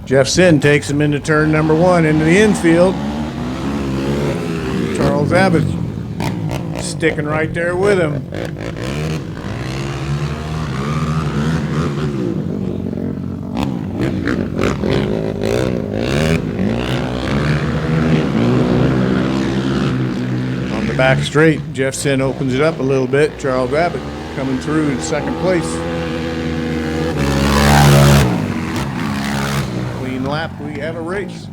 Jeff Sin takes him into turn number 1 into the infield. Charles Abbott sticking right there with him. On the back straight, Jeff Sin opens it up a little bit. Charles Abbott coming through in second place. Clean lap, we have a race.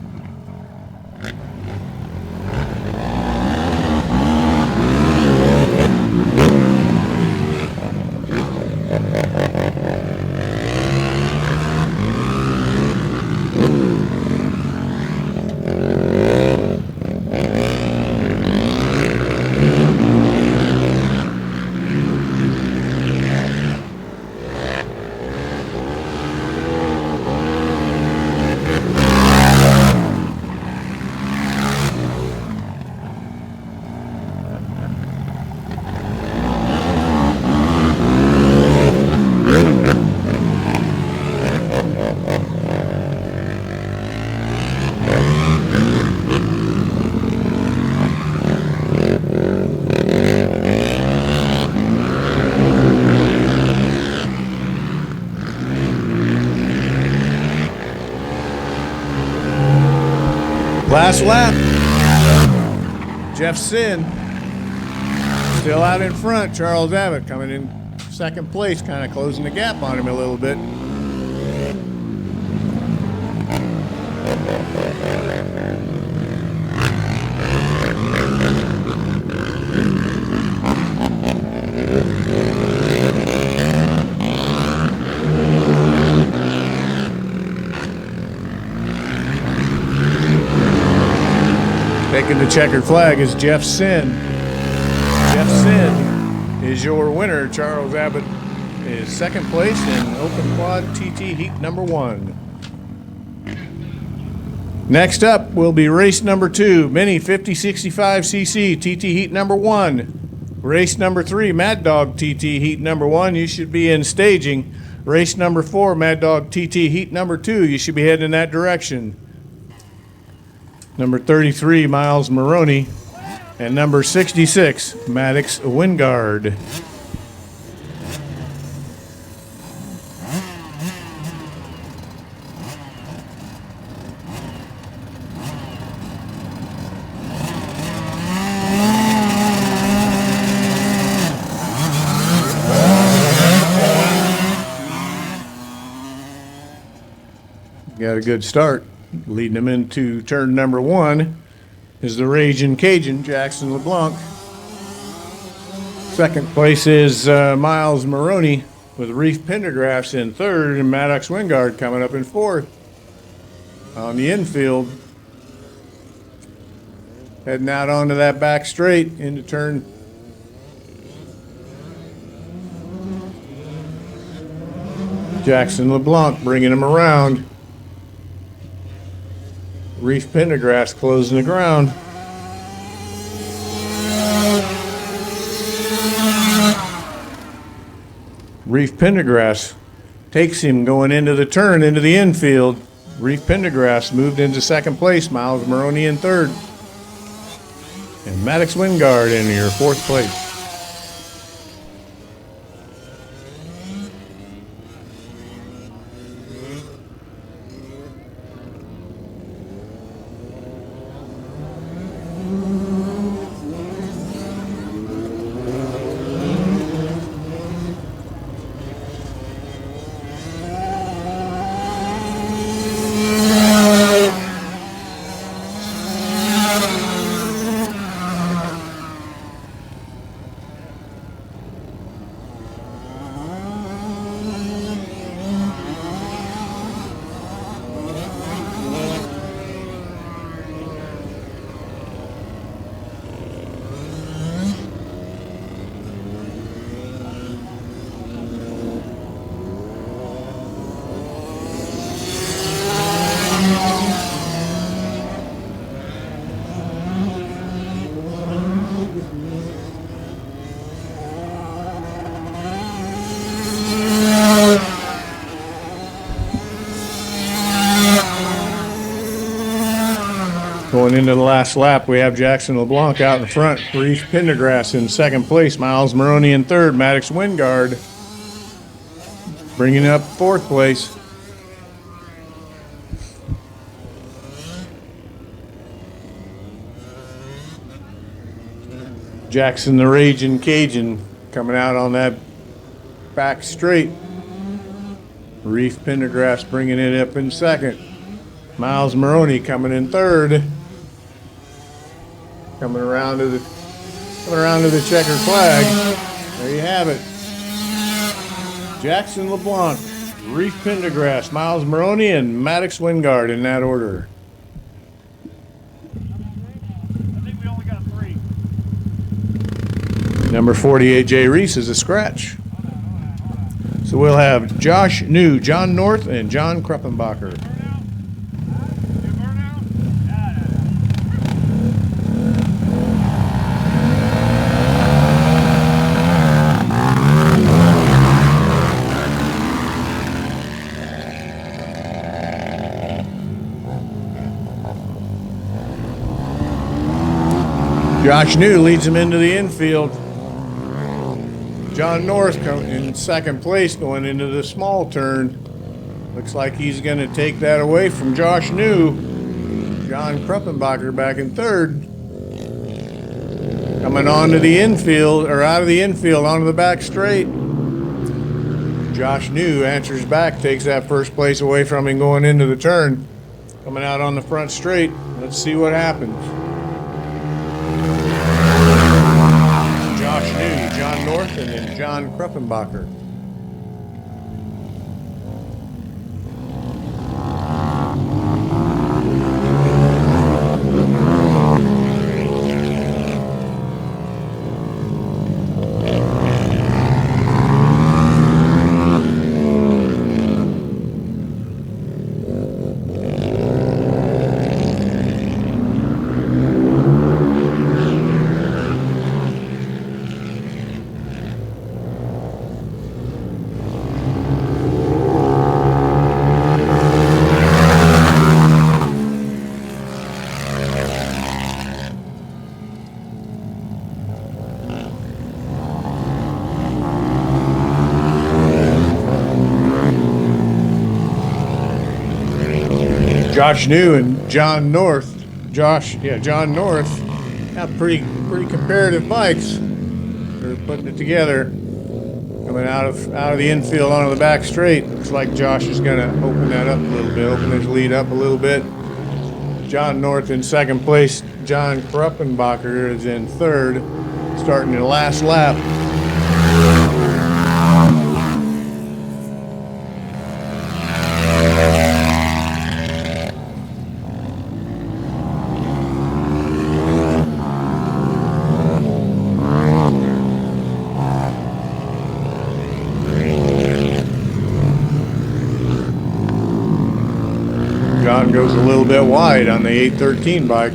Last lap, Jeff Sin still out in front. Charles Abbott coming in second place, kind of closing the gap on him a little bit. Taking the checkered flag is Jeff Sin. Jeff Sin is your winner. Charles Abbott is second place in Open Quad TT Heat number 1. Next up will be race number 2, Mini 5065cc TT Heat number 1. Race number 3, Mad Dog TT Heat number 1. You should be in staging. Race number 4, Mad Dog TT Heat number 2. You should be heading in that direction. Number 33, Miles Maroney, and number 66, Maddox Wingard. Got a good start. Leading them into turn number 1 is the Raging Cajun, Jackson LeBlanc. Second place is Miles Maroney with Reef Pendergrass in third, and Maddox Wingard coming up in fourth. On the infield, heading out onto that back straight into turn. Jackson LeBlanc bringing him around. Reef Pendergrass closing the ground. Reef Pendergrass takes him going into the turn, into the infield. Reef Pendergrass moved into second place. Miles Maroney in third. And Maddox Wingard in your fourth place. Going into the last lap, we have Jackson LeBlanc out in front, Reef Pendergrass in second place, Miles Maroney in third, Maddox Wingard bringing up fourth place. Jackson the Raging Cajun coming out on that back straight. Reef Pendergrass bringing it up in second. Miles Maroney coming in third. Coming around to the checkered flag. There you have it. Jackson LeBlanc, Reef Pendergrass, Miles Maroney, and Maddox Wingard in that order. I think we only got 3. Number 48, Jay Reese, is a scratch. So we'll have Josh New, John North, and John Kruppenbacher. Josh New leads him into the infield. John North in second place going into the small turn. Looks like he's going to take that away from Josh New. John Kruppenbacher back in third. Coming onto the infield, or out of the infield onto the back straight. Josh New answers back, takes that first place away from him going into the turn. Coming out on the front straight. Let's see what happens. Josh New, John North, and then John Kruppenbacher. Josh New and John North. John North have pretty comparative bikes. They're putting it together. Coming out of the infield onto the back straight. Looks like Josh is going to open that up a little bit, open his lead up a little bit. John North in second place. John Kruppenbacher is in third, starting the last lap. John goes a little bit wide on the 813 bike.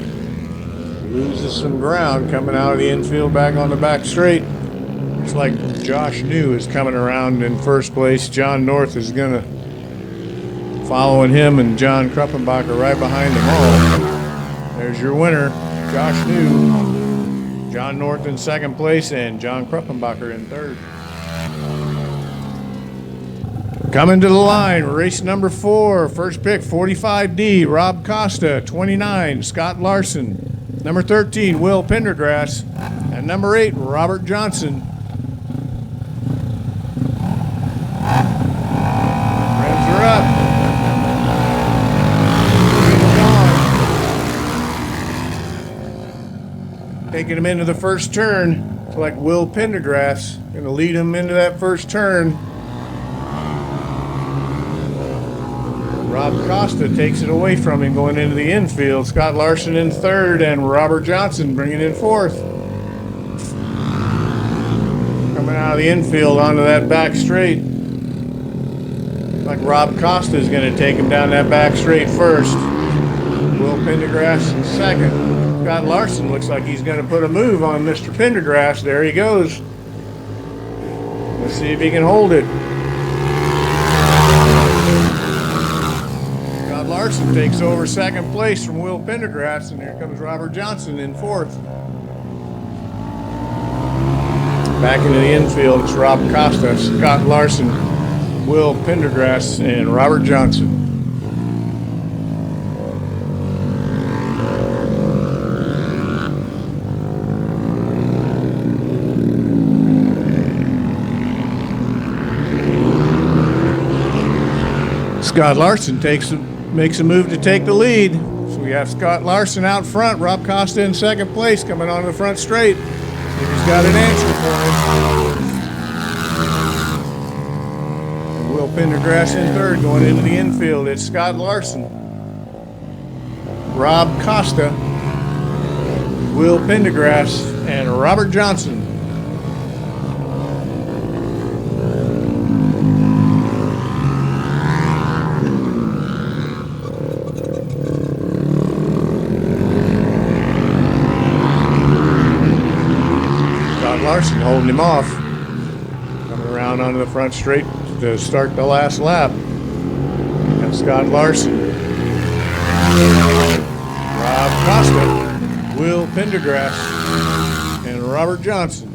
Loses some ground coming out of the infield back on the back straight. Looks like Josh New is coming around in first place. John North is going to following him, and John Kruppenbacher right behind them all. There's your winner, Josh New. John North in second place, and John Kruppenbacher in third. Coming to the line, race number 4, first pick, 45D, Rob Costa, 29, Scott Larson, number 13, Will Pendergrass, and number 8, Robert Johnson. Revs are up. Taking him into the first turn. Looks like Will Pendergrass going to lead him into that first turn. Rob Costa takes it away from him going into the infield. Scott Larson in third, and Robert Johnson bringing in fourth. Coming out of the infield onto that back straight. Like Rob Costa is going to take him down that back straight first. Will Pendergrass in second. Scott Larson looks like he's going to put a move on Mr. Pendergrass. There he goes. Let's see if he can hold it. Larson takes over second place from Will Pendergrass, and here comes Robert Johnson in fourth. Back into the infield, it's Rob Costa, Scott Larson, Will Pendergrass, and Robert Johnson. Scott Larson makes a move to take the lead. So we have Scott Larson out front, Rob Costa in second place, coming on the front straight. He's got an answer for him. And Will Pendergrass in third, going into the infield. It's Scott Larson, Rob Costa, Will Pendergrass, and Robert Johnson. Larson holding him off. Coming around onto the front straight to start the last lap. That's Scott Larson. Rob Costa, Will Pendergrass, and Robert Johnson.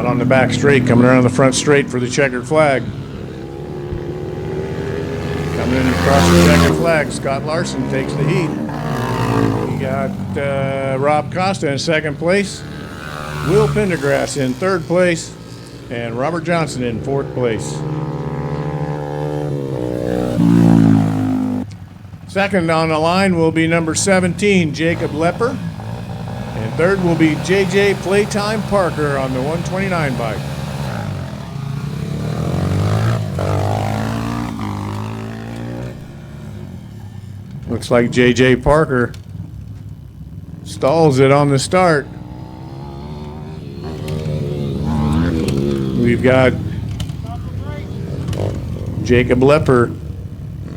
On the back straight, coming around the front straight for the checkered flag. Coming in across the checkered flag, Scott Larson takes the heat. We got Rob Costa in second place, Will Pendergrass in third place, and Robert Johnson in fourth place. Second on the line will be number 17, Jacob Lepper. And third will be JJ Playtime Parker on the 129 bike. Looks like JJ Parker stalls it on the start. We've got Jacob Lepper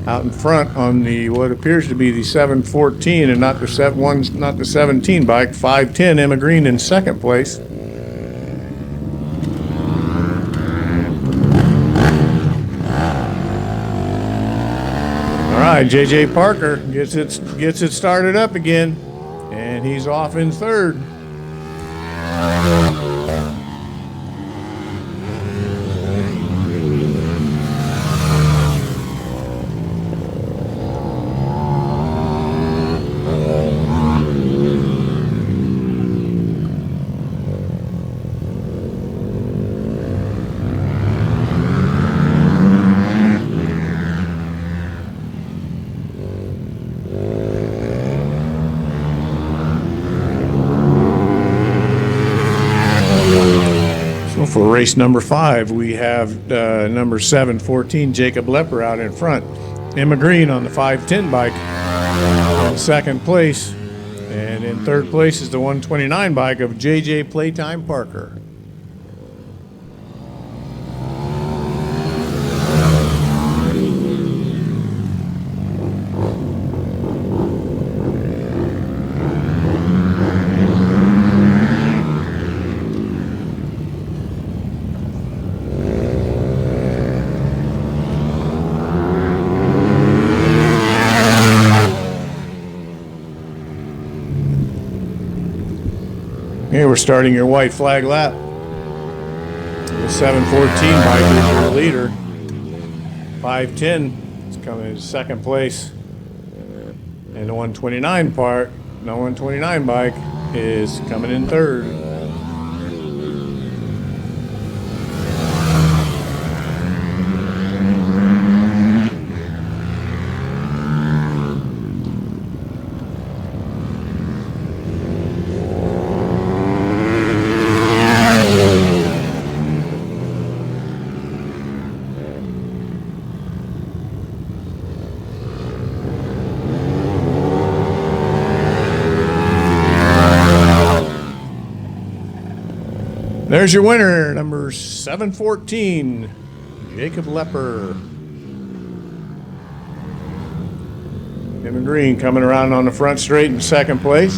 out in front on the what appears to be the 714 and not the 17 bike. 510 Emma Green in second place. All right, JJ Parker gets it started up again, and he's off in third. For race number 5, we have number 714, Jacob Lepper, out in front. Emma Green on the 510 bike in second place. And in third place is the 129 bike of JJ Playtime Parker. Here we're starting your white flag lap. The 714 bike is your leader. 510 is coming in second place. And the 129 bike is coming in third. There's your winner, number 714, Jacob Lepper. Tim Green coming around on the front straight in second place.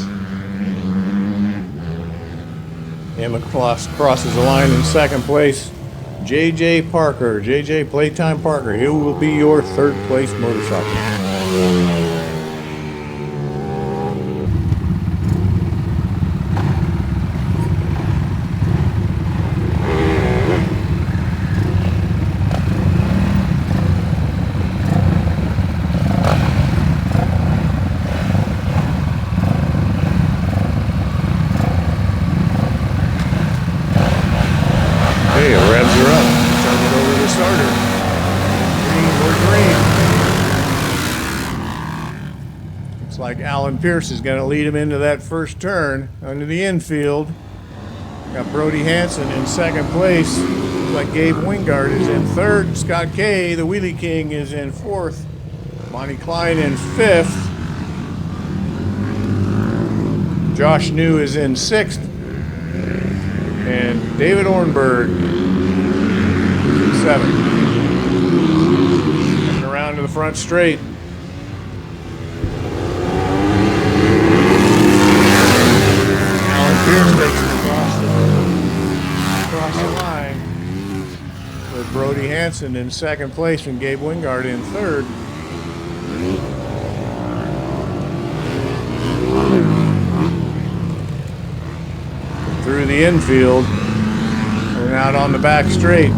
Emma crosses the line in second place. J.J. Parker, J.J. Playtime Parker, he will be your third place motorcycle. Revs are up. Turn it over to the starter. Green. Looks like Alan Pierce is going to lead him into that first turn under the infield. Got Brody Hansen in second place. Looks like Gabe Wingard is in third. Scott Kay, the Wheelie King, is in fourth. Monty Klein in fifth. Josh New is in sixth. And David Ornberg in seventh. Coming around to the front straight. Alan Pierce takes it across the line with Brody Hansen in second place and Gabe Wingard in third. Through the infield and out on the back straight.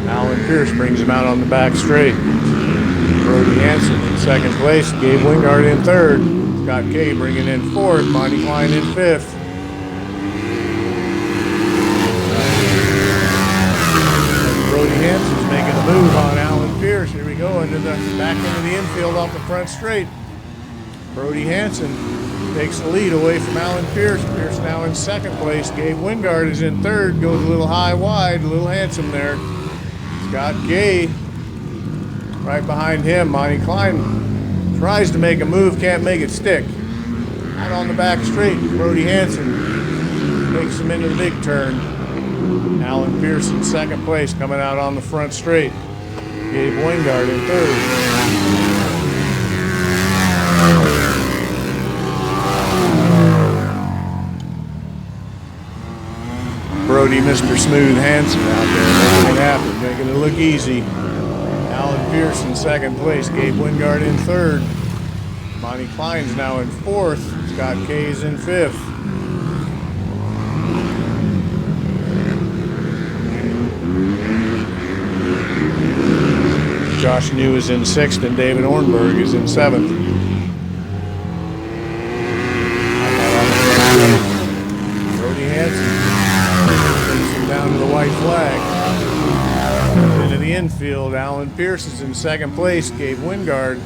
Alan Pierce brings him out on the back straight. Brody Hansen in second place, Gabe Wingard in third. Scott Kay bringing in fourth, Monty Klein in fifth. Brody Hansen's making a move on Alan Pierce. Here we go into the back into the infield off the front straight. Brody Hansen takes the lead away from Alan Pierce. Pierce now in second place. Gabe Wingard is in third. Goes a little high wide, a little handsome there. Scott Gay right behind him. Monty Klein tries to make a move, can't make it stick. Out on the back straight, Brody Hansen takes him into the big turn. Alan Pierce in second place, coming out on the front straight. Gabe Wingard in third. Brody, Mr. Smooth Hansen out there making it happen, making it look easy. Alan Pierce in second place, Gabe Wingard in third. Monty Klein's now in fourth, Scott Kay's in fifth. Josh New is in sixth and David Ornberg is in seventh. Brody Hansen down to the white flag. Into the infield, Alan Pierce is in second place. Gabe Wingard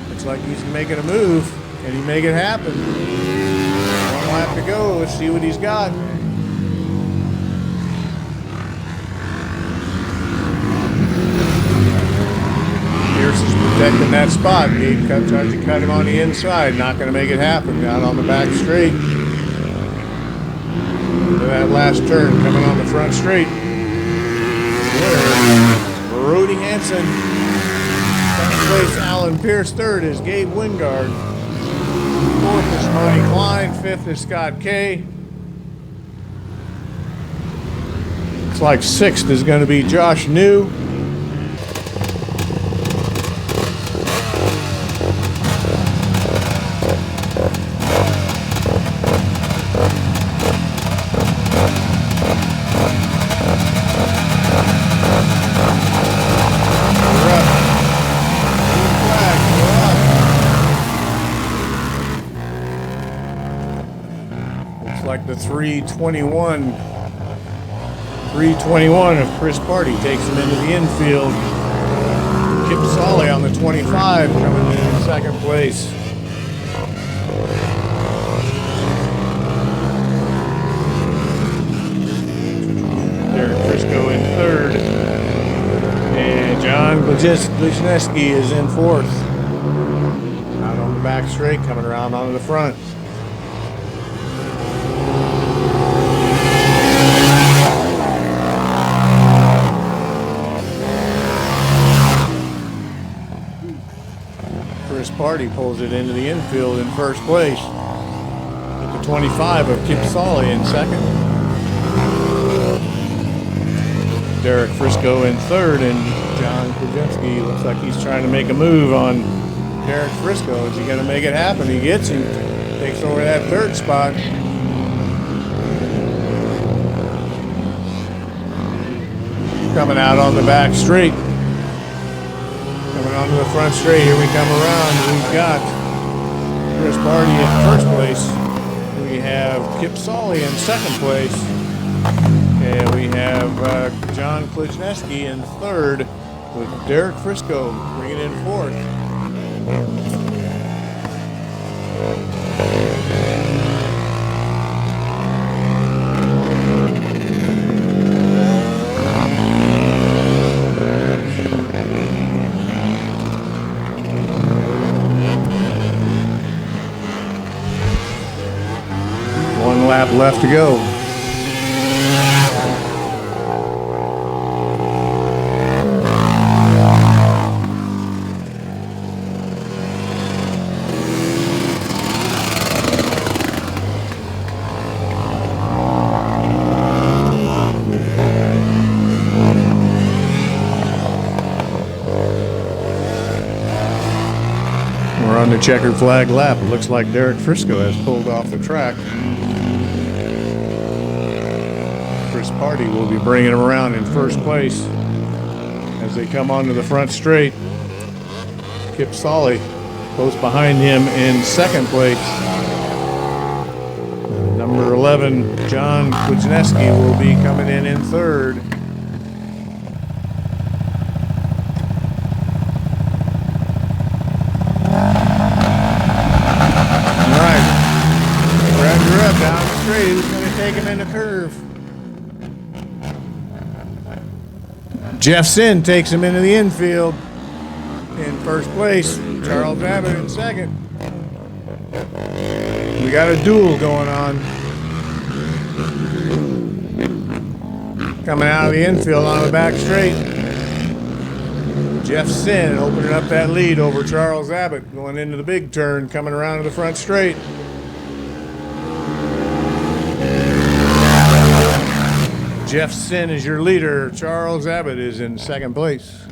looks like he's making a move. Can he make it happen? One lap to go. Let's see what he's got. Pierce is protecting that spot. Gabe tries to cut him on the inside. Not going to make it happen. Down on the back straight. That last turn coming on the front straight. Brody Hansen. Second place, Alan Pierce. Third is Gabe Wingard. Fourth is Monty Klein. Fifth is Scott Kay. Looks like sixth is going to be Josh New. Like the 321 of Chris Party takes him into the infield. Kip Solly on the 25 coming in second place. Derek Crisco in third. And John Blazneski is in fourth. Out on the back straight, coming around onto the front. Party pulls it into the infield in first place. With the 25 of Kip Solly in second. Derek Frisco in third, and John Krasinski looks like he's trying to make a move on Derek Frisco. Is he going to make it happen? He gets him. Takes over that third spot. Coming out on the back straight. Coming onto the front straight. Here we come around. We've got Chris Party in first place. We have Kip Solly in second place. And we have John Klizneski in third, with Derek Frisco bringing in fourth. One lap left to go. We're on the checkered flag lap. It looks like Derek Frisco has pulled off the track. Chris Party will be bringing him around in first place as they come onto the front straight. Kip Solly close behind him in second place. Number 11, John Klizneski, will be coming in third. Down the straight, who's going to take him in the curve? Jeff Sin takes him into the infield. In first place, Charles Abbott in second. We got a duel going on. Coming out of the infield on the back straight. Jeff Sin opening up that lead over Charles Abbott, going into the big turn, coming around to the front straight. Jeff Sin is your leader. Charles Abbott is in second place.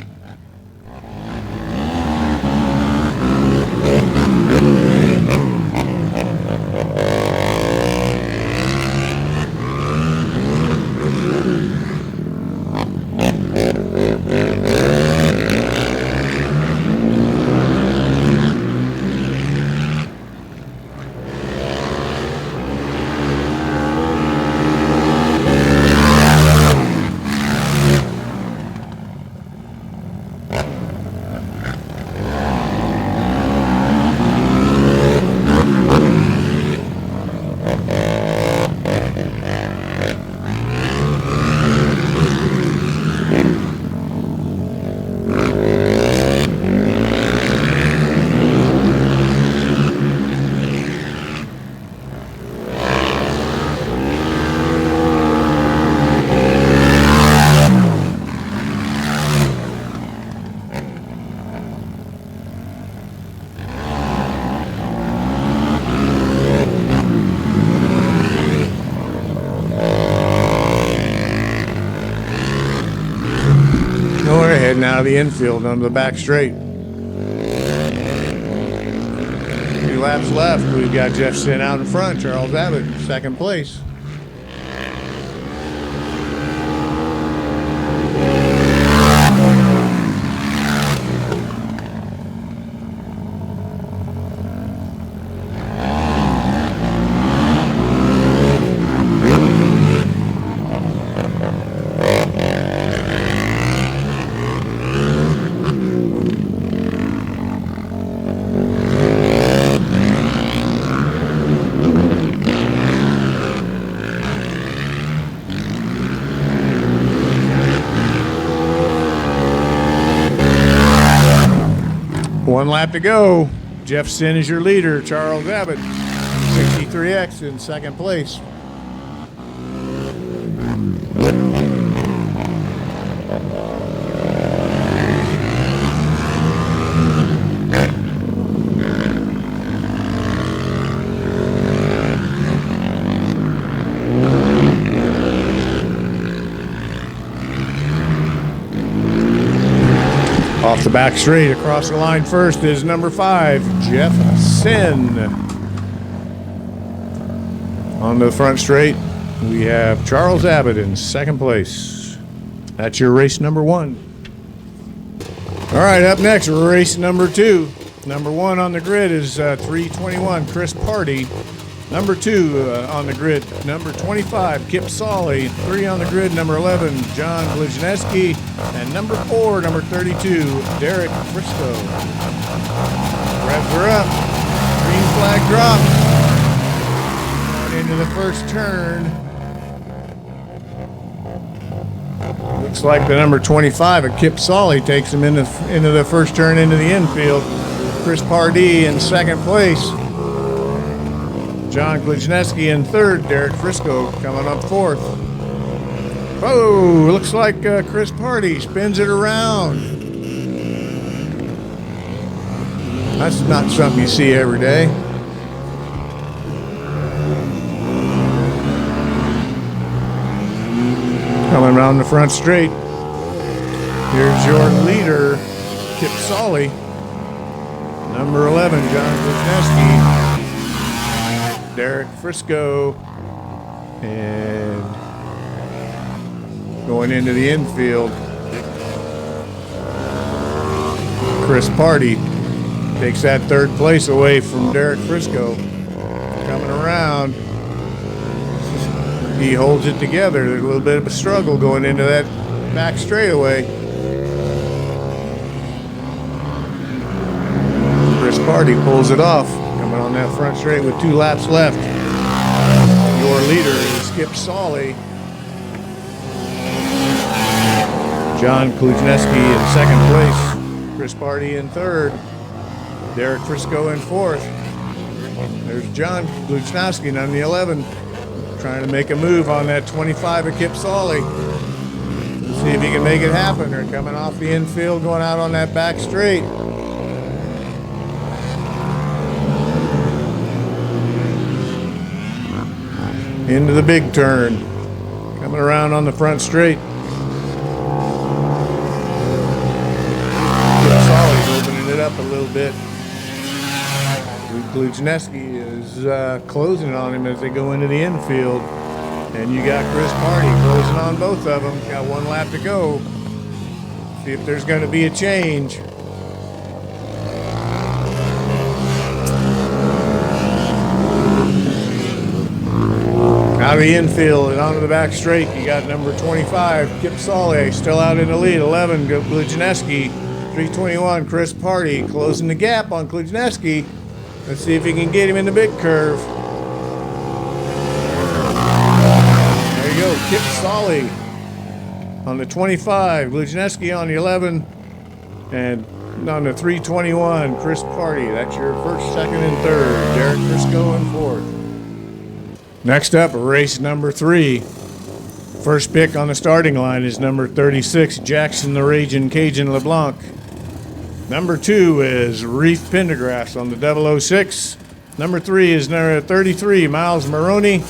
Heading out of the infield onto the back straight. 2 laps left. We've got Jeff Sin out in front. Charles Abbott in second place. One lap to go. Jeff Sin is your leader. Charles Abbott, 63X in second place. Off the back straight, across the line first is number 5, Jeff Sin. On the front straight, we have Charles Abbott in second place. That's your race number 1. All right, up next, race number 2. Number 1 on the grid is 321, Chris Party. Number 2 on the grid, number 25, Kip Solly. 3 on the grid, number 11, John Blizneski. And number 4, number 32, Derek Frisco. Revs are up. Green flag dropped. Going into the first turn. Looks like the number 25 of Kip Solly takes him into the first turn into the infield. Chris Pardee in second place. John Glizneski in third. Derek Frisco coming up fourth. Oh, looks like Chris Pardee spins it around. That's not something you see every day. Coming around the front straight. Here's your leader, Kip Solly. Number 11, John Glizneski. Derek Frisco. And going into the infield, Chris Pardee takes that third place away from Derek Frisco. Coming around, he holds it together. There's a little bit of a struggle going into that back straightaway. Chris Pardee pulls it off, coming on that front straight with 2 laps left. Your leader is Kip Solly. John Kluzneski in second place. Chris Pardee in third. Derek Frisco in fourth. There's John Kluzneski on the 11, trying to make a move on that 25 of Kip Solly. See if he can make it happen. They're coming off the infield, going out on that back straight. Into the big turn. Coming around on the front straight. Kip Solly's opening it up a little bit. Gluzneski is closing on him as they go into the infield. And you got Chris Pardee closing on both of them. Got 1 lap to go. See if there's going to be a change. Out of the infield and onto the back straight, you got number 25, Kip Solly, still out in the lead. 11, Gluzneski. 321, Chris Pardee closing the gap on Gluzneski. Let's see if he can get him in the big curve. There you go, Kip Solly on the 25, Gluzneski on the 11, and on the 321, Chris Pardee. That's your first, second, and third. Derek Frisco in fourth. Next up, race number 3. First pick on the starting line is number 36, Jackson the Raging Cajun LeBlanc. Number 2 is Reef Pendergrass on the 006. Number 3 is number 33, Miles Maroney.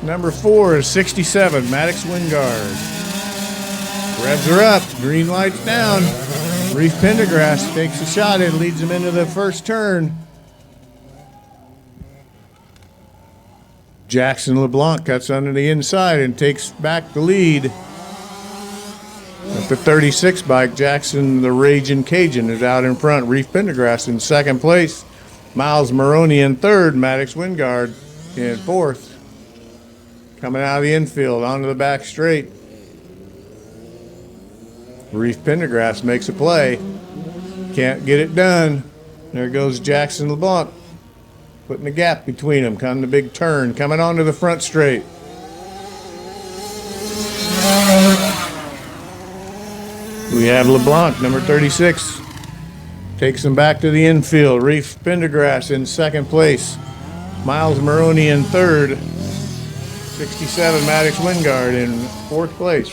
Number 4 is 67, Maddox Wingard. Revs are up, green light's down. Reef Pendergrass takes a shot and leads him into the first turn. Jackson LeBlanc cuts under the inside and takes back the lead. At the 36 bike, Jackson the Raging Cajun is out in front. Reef Pendergrass in second place. Miles Maroney in third. Maddox Wingard in fourth. Coming out of the infield onto the back straight. Reef Pendergrass makes a play. Can't get it done. There goes Jackson LeBlanc. Putting the gap between them, coming the big turn, coming onto the front straight. We have LeBlanc, number 36, takes him back to the infield. Reef Pendergrass in second place. Miles Maroney in third. 67, Maddox Wingard in fourth place.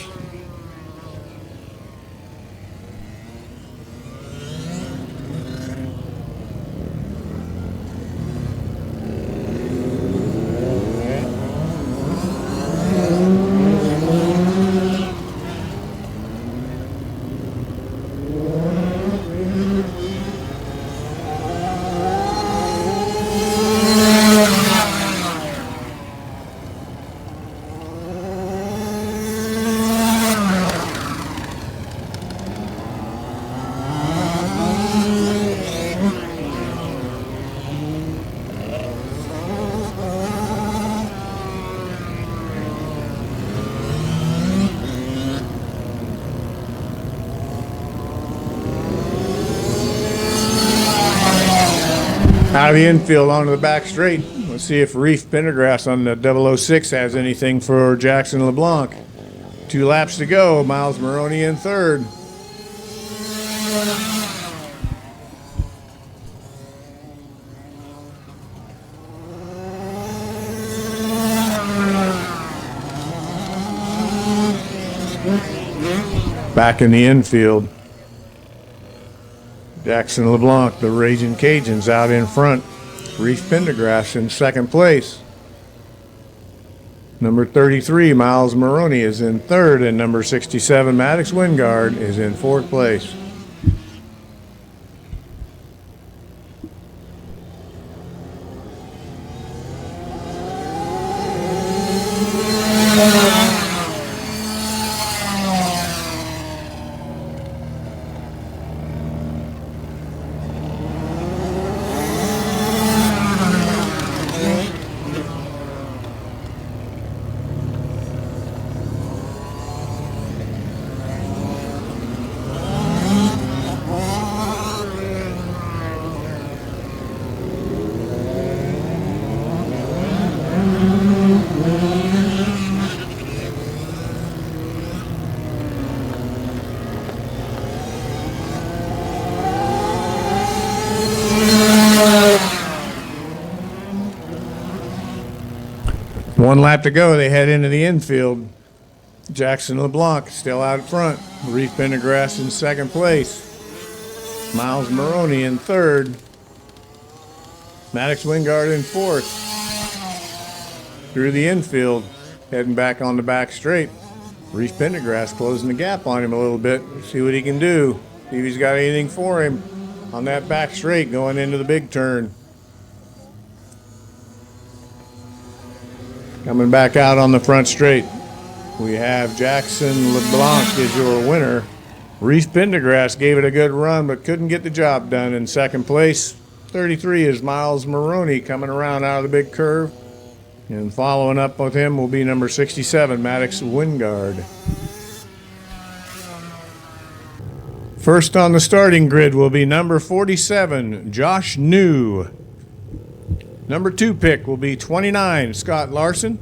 Out of the infield onto the back straight. Let's see if Reef Pendergrass on the 006 has anything for Jackson LeBlanc. 2 laps to go. Miles Maroney in third. Back in the infield, Jackson LeBlanc, the Raging Cajuns, out in front. Reef Pendergrass in second place. Number 33, Miles Maroney, is in third, and number 67, Maddox Wingard, is in fourth place. One lap to go. They head into the infield. Jackson LeBlanc still out front. Reef Pendergrass in second place. Miles Maroney in third. Maddox Wingard in fourth. Through the infield, heading back on the back straight. Reef Pendergrass closing the gap on him a little bit. See what he can do. See if he's got anything for him on that back straight going into the big turn. Coming back out on the front straight, we have Jackson LeBlanc is your winner. Reef Pendergrass gave it a good run but couldn't get the job done in second place. 33 is Miles Maroney coming around out of the big curve. And following up with him will be number 67, Maddox Wingard. First on the starting grid will be number 47, Josh New. Number 2 pick will be 29, Scott Larson.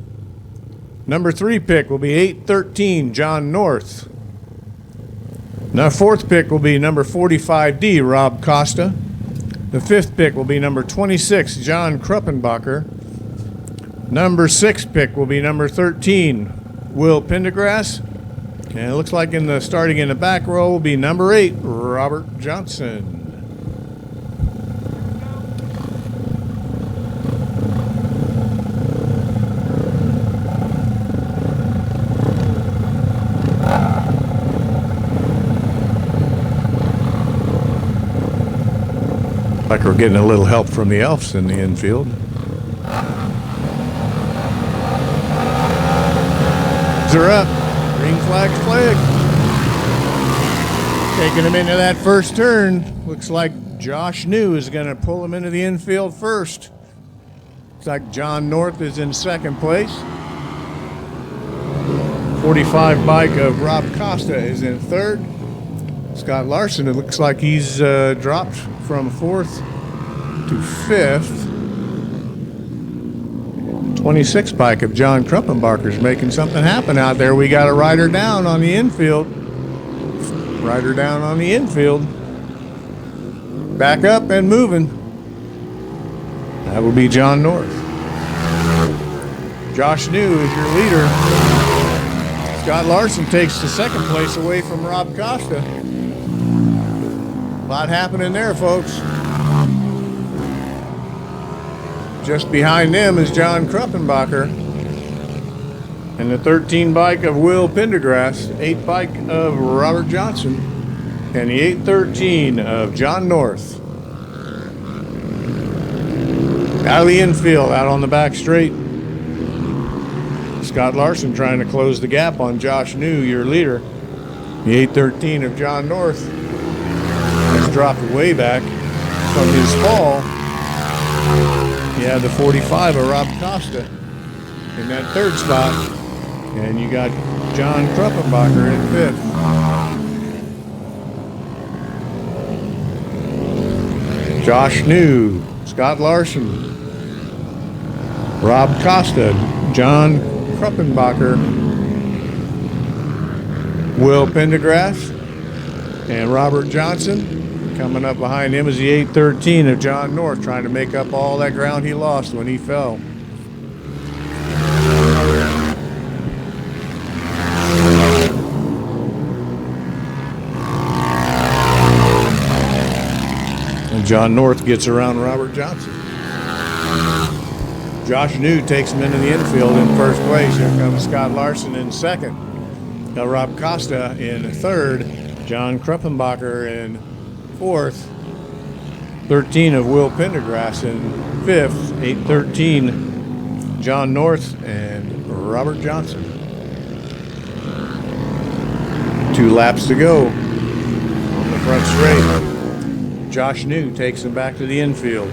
Number 3 pick will be 813, John North. Now 4th pick will be number 45D, Rob Costa. The 5th pick will be number 26, John Kruppenbacher. Number 6 pick will be number 13, Will Pendergrass. And it looks like starting in the back row will be number 8, Robert Johnson. Like we're getting a little help from the Elfs in the infield. They're up. Green flag's flag. Taking him into that first turn. Looks like Josh New is going to pull him into the infield first. Looks like John North is in second place. 45 bike of Rob Costa is in third. Scott Larson, it looks like he's dropped from 4th to 5th. 26 bike of John Kruppenbacher's making something happen out there. We got a rider down on the infield. Rider down on the infield. Back up and moving. That will be John North. Josh New is your leader. Scott Larson takes the second place away from Rob Costa. A lot happening there, folks. Just behind them is John Kruppenbacher. And the 13 bike of Will Pendergrass, 8 bike of Robert Johnson, and the 813 of John North. Out of the infield, out on the back straight. Scott Larson trying to close the gap on Josh New, your leader. The 813 of John North has dropped way back from his fall. He had the 45 of Rob Costa in that third spot. And you got John Kruppenbacher in 5th. Josh New Scott Larson, Rob Costa, John Kruppenbacher, Will Pendergrass, and Robert Johnson. Coming up behind him is the 813 of John North, trying to make up all that ground he lost when he fell. And John North gets around Robert Johnson. Josh New takes him into the infield in first place. Here comes Scott Larson in second. Rob Costa in third. John Kruppenbacher in fourth. 13 of Will Pendergrass in fifth. 813 John North and Robert Johnson. 2 laps to go on the front straight. Josh New takes him back to the infield.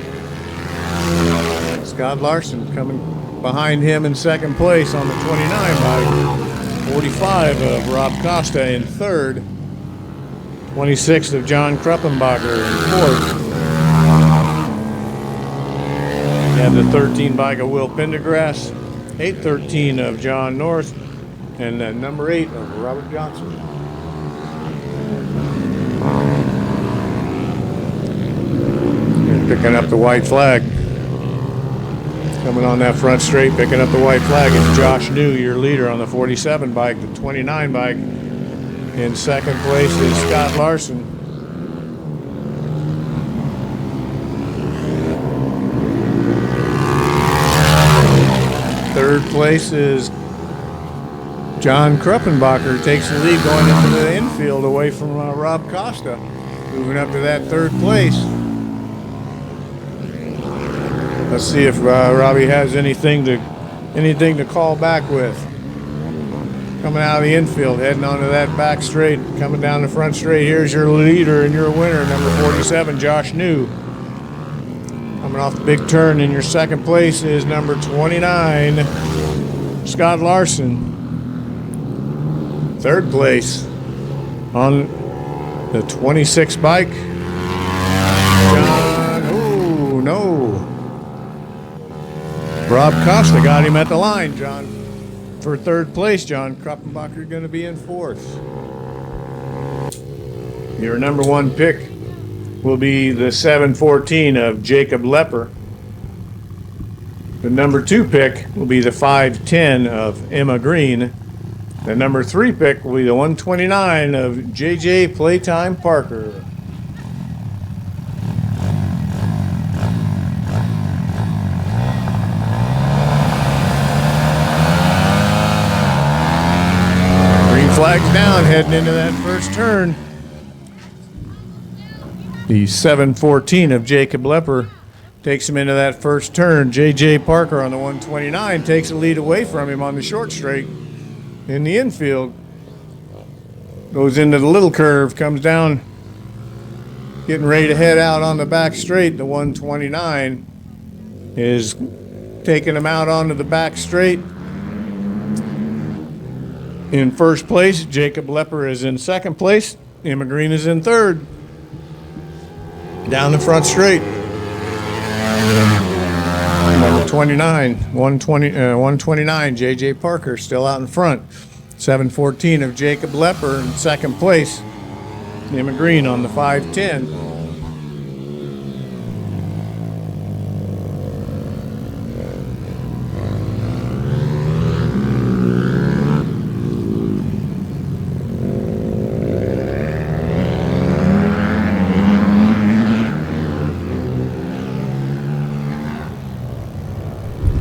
Scott Larson coming behind him in second place on the 29 bike. 45 of Rob Costa in third. 26 of John Kruppenbacher in fourth. And the 13 bike of Will Pendergrass. 813 of John North. And number 8 of Robert Johnson. And picking up the white flag. Coming on that front straight, picking up the white flag is Josh New, your leader on the 47 bike. The 29 bike in second place is Scott Larson. Third place is John Kruppenbacher, takes the lead going into the infield away from Rob Costa. Moving up to that third place. Let's see if Robbie has anything to call back with. Coming out of the infield, heading onto that back straight, coming down the front straight. Here's your leader and your winner, number 47, Josh New. Coming off the big turn in your second place is number 29, Scott Larson. Third place on the 26 bike, Rob Costa got him at the line, John. For third place, John Kruppenbacher going to be in fourth. Your number 1 pick will be the 714 of Jacob Lepper. The number 2 pick will be the 510 of Emma Green. The number 3 pick will be the 129 of JJ Playtime Parker. Flags down, heading into that first turn. The 714 of Jacob Lepper takes him into that first turn. J.J. Parker on the 129 takes the lead away from him on the short straight in the infield. Goes into the little curve, comes down, getting ready to head out on the back straight. The 129 is taking him out onto the back straight. In first place, Jacob Lepper is in second place. Emma Green is in third. Down the front straight. Number 29, 129, J.J. Parker still out in front. 714 of Jacob Lepper in second place. Emma Green on the 510.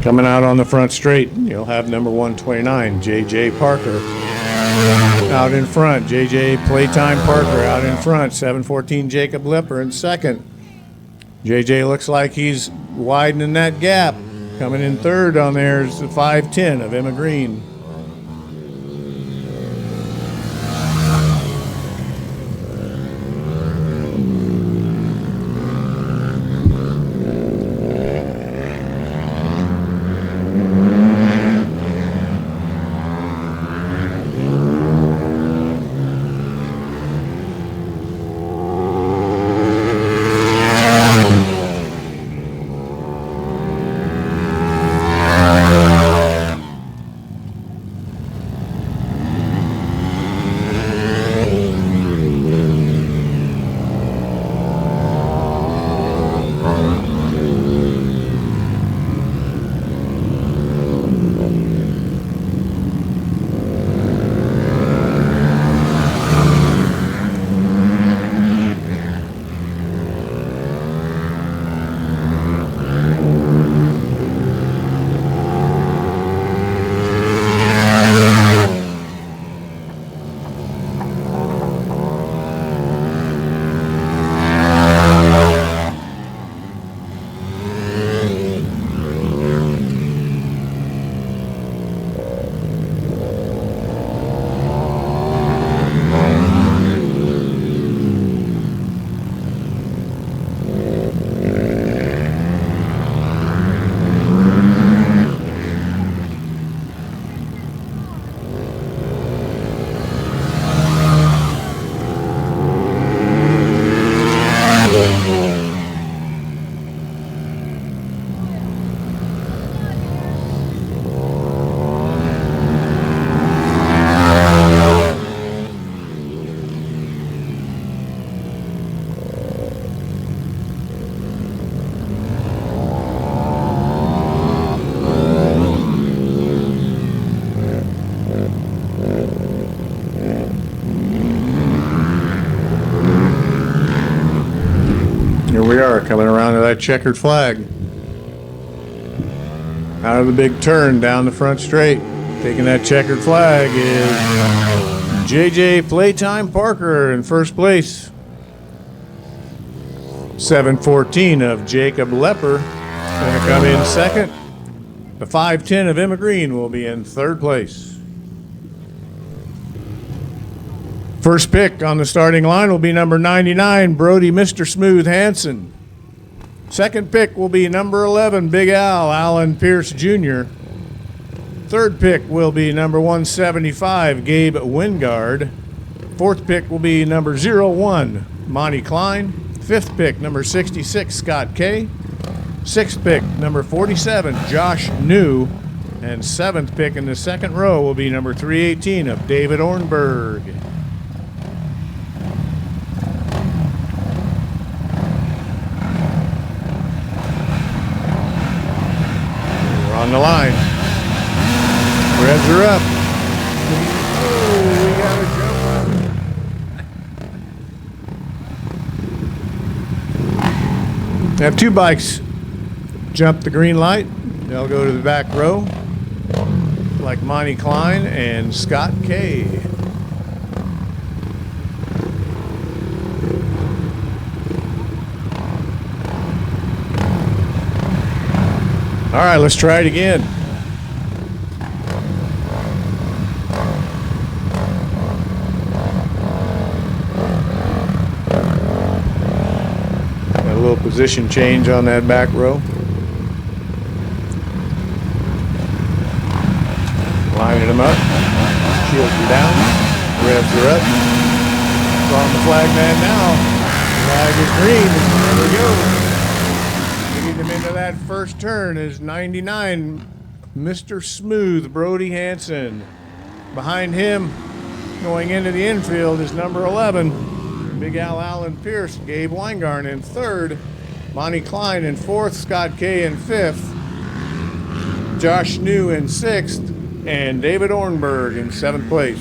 Coming out on the front straight, you'll have number 129, J.J. Parker. Out in front, J.J. Playtime Parker out in front. 714 Jacob Lepper in second. J.J. looks like he's widening that gap. Coming in third on there is the 510 of Emma Green. car coming around to that checkered flag. Out of the big turn down the front straight. Taking that checkered flag is JJ Playtime Parker in first place. 714 of Jacob Lepper going to come in second. The 510 of Emma Green will be in third place. First pick on the starting line will be number 99, Brody Mr. Smooth Hansen. Second pick will be number 11, Big Al, Alan Pierce Jr. Third pick will be number 175, Gabe Wingard. Fourth pick will be number 01, Monty Klein. Fifth pick, number 66, Scott Kay. Sixth pick, number 47, Josh New. And seventh pick in the second row will be number 318 of David Ornberg. We're on the line. Revs are up. Oh, we got a jump. We have two bikes jump the green light. They'll go to the back row, like Monty Klein and Scott Kay. All right, let's try it again. Got a little position change on that back row. Lining them up, shields are down, revs are up. It's on the flag man now. Flag is green. There we go. Getting them into that first turn is 99, Mr. Smooth, Brody Hansen. Behind him, going into the infield, is number 11, Big Al Alan Pierce, Gabe Weingarn in third, Monty Klein in fourth, Scott Kay in fifth, Josh New in sixth, and David Ornberg in seventh place.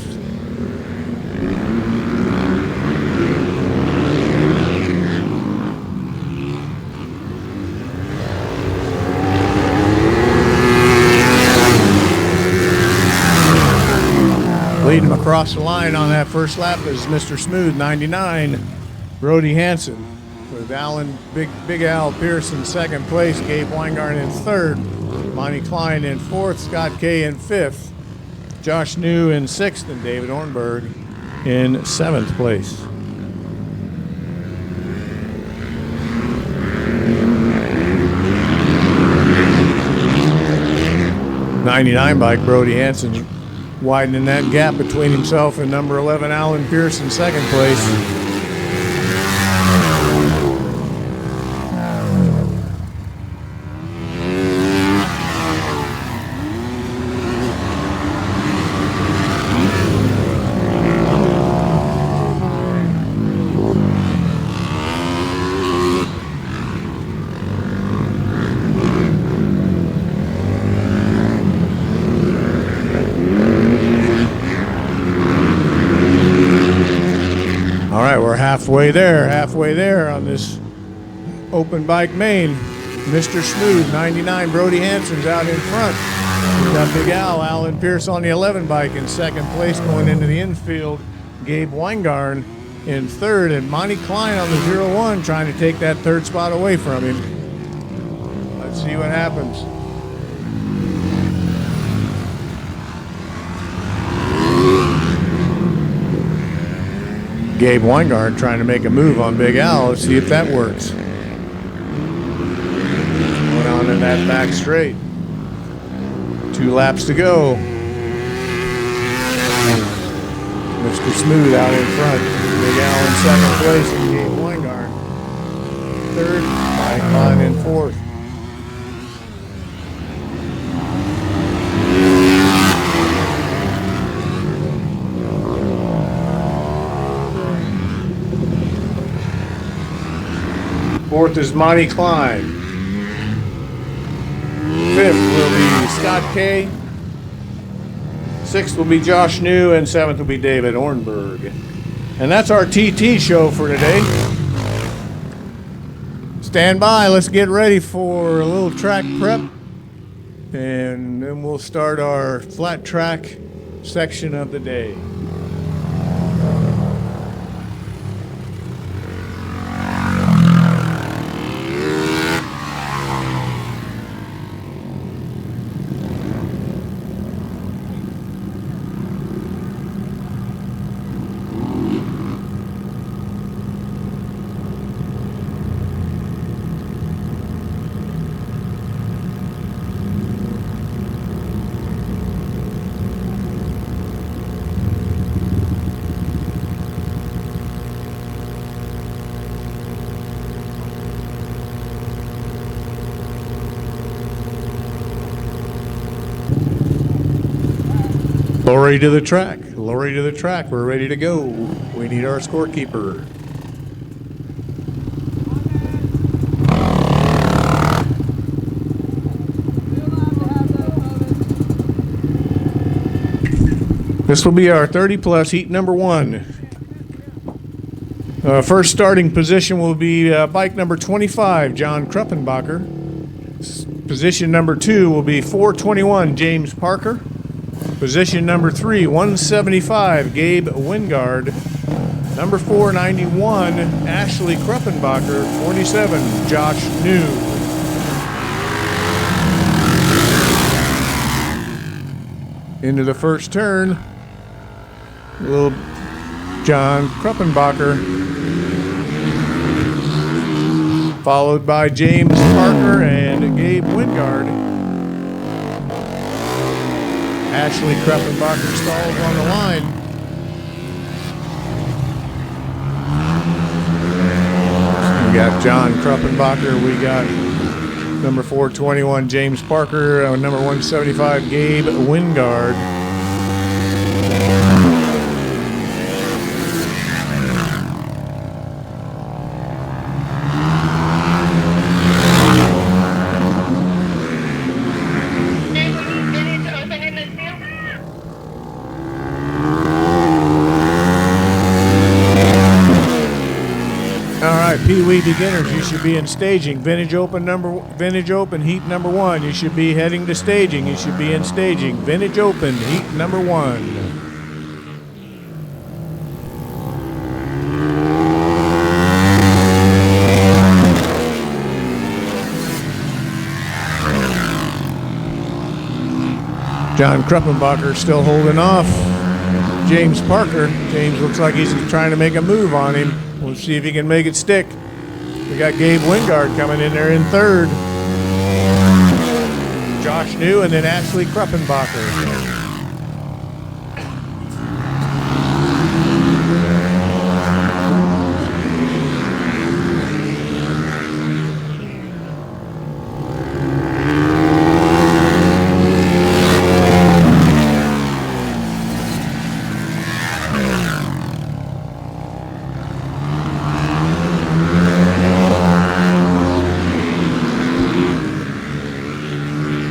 Leading him across the line on that first lap is Mr. Smooth, 99, Brody Hansen, with Big Al Pierce in second place, Gabe Weingarn in third, Monty Klein in fourth, Scott Kay in fifth, Josh New in sixth, and David Ornberg in seventh place. '99 bike, Brody Hansen widening that gap between himself and number 11, Alan Pierce in second place. All right, we're halfway there on this open bike main. Mr. Smooth, 99, Brody Hansen's out in front. We've got Big Al, Alan Pierce on the 11 bike in second place going into the infield. Gabe Weingarn in third, and Monty Klein on the 01 trying to take that third spot away from him. Let's see what happens. Gabe Weingarn trying to make a move on Big Al. Let's see if that works. Going on in that back straight. 2 laps to go. Mr. Smooth out in front. Big Al in second place and Gabe Weingarn third. Mike Klein in fourth. Fourth is Monty Klein. Fifth will be Scott Kay. Sixth will be Josh New, and seventh will be David Ornberg. And that's our TT show for today. Stand by, let's get ready for a little track prep, and then we'll start our flat track section of the day. Lorry to the track, Lorry to the track, we're ready to go. We need our scorekeeper. This will be our 30 plus heat number 1. First starting position will be bike number 25, John Kruppenbacher. Position number 2 will be 421, James Parker. Position number 3, 175, Gabe Wingard. Number 491, Ashley Kruppenbacher. 47, Josh New. Into the first turn, little John Kruppenbacher, followed by James Parker and Gabe Wingard. Ashley Kruppenbacher stalls on the line. We got John Kruppenbacher, we got number 421 James Parker, number 175 Gabe Wingard. Pee Wee beginners, you should be in staging. Vintage Open heat number 1. You should be heading to staging. You should be in staging. Vintage Open heat number 1. John Kruppenbacher still holding off James Parker. James looks like he's trying to make a move on him. We'll see if he can make it stick. We got Gabe Wingard coming in there in third. Josh New and then Ashley Kruppenbacher.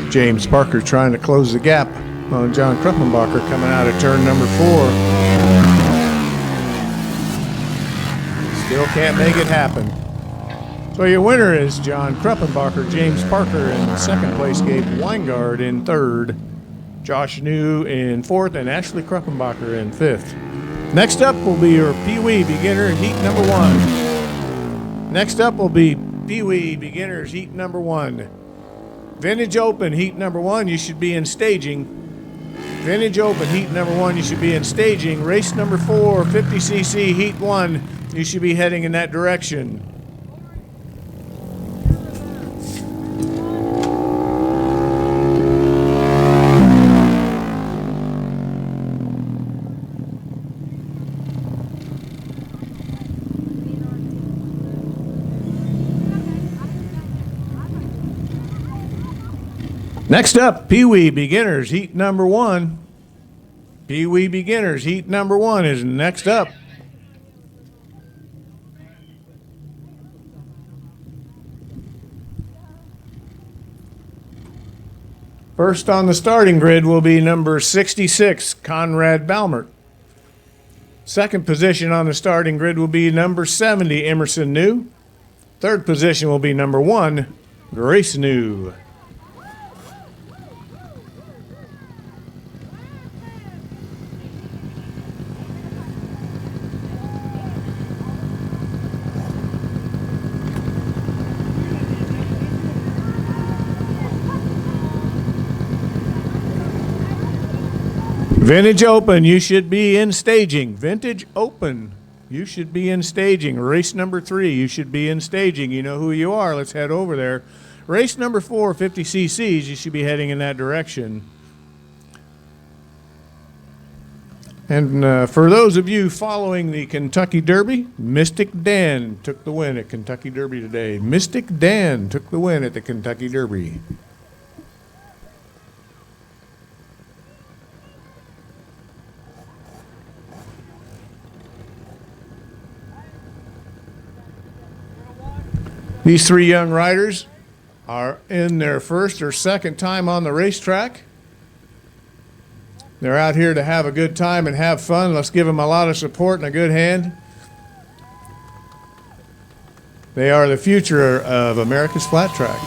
James Parker trying to close the gap on John Kruppenbacher coming out of turn number 4. Still can't make it happen. So your winner is John Kruppenbacher, James Parker in second place, Gabe Wingard in third, Josh New in fourth, and Ashley Kruppenbacher in fifth. Next up will be your Pee Wee Beginner Heat number 1. Next up will be Pee Wee Beginners Heat number 1. Vintage Open heat number 1, you should be in staging. Vintage Open heat number 1, you should be in staging. Race number 4, 50cc heat 1, you should be heading in that direction. Next up, Pee Wee Beginners Heat number 1. Pee Wee Beginners Heat number 1 is next up. First on the starting grid will be number 66, Conrad Balmert. Second position on the starting grid will be number 70, Emerson New. Third position will be number 1, Grace New. Vintage Open, you should be in staging. Vintage Open, you should be in staging. Race number 3, you should be in staging. You know who you are. Let's head over there. Race number 4, 50 cc's, you should be heading in that direction. And for those of you following the Kentucky Derby, Mystic Dan took the win at Kentucky Derby today. Mystic Dan took the win at the Kentucky Derby. These 3 young riders are in their first or second time on the racetrack. They're out here to have a good time and have fun. Let's give them a lot of support and a good hand. They are the future of America's flat track.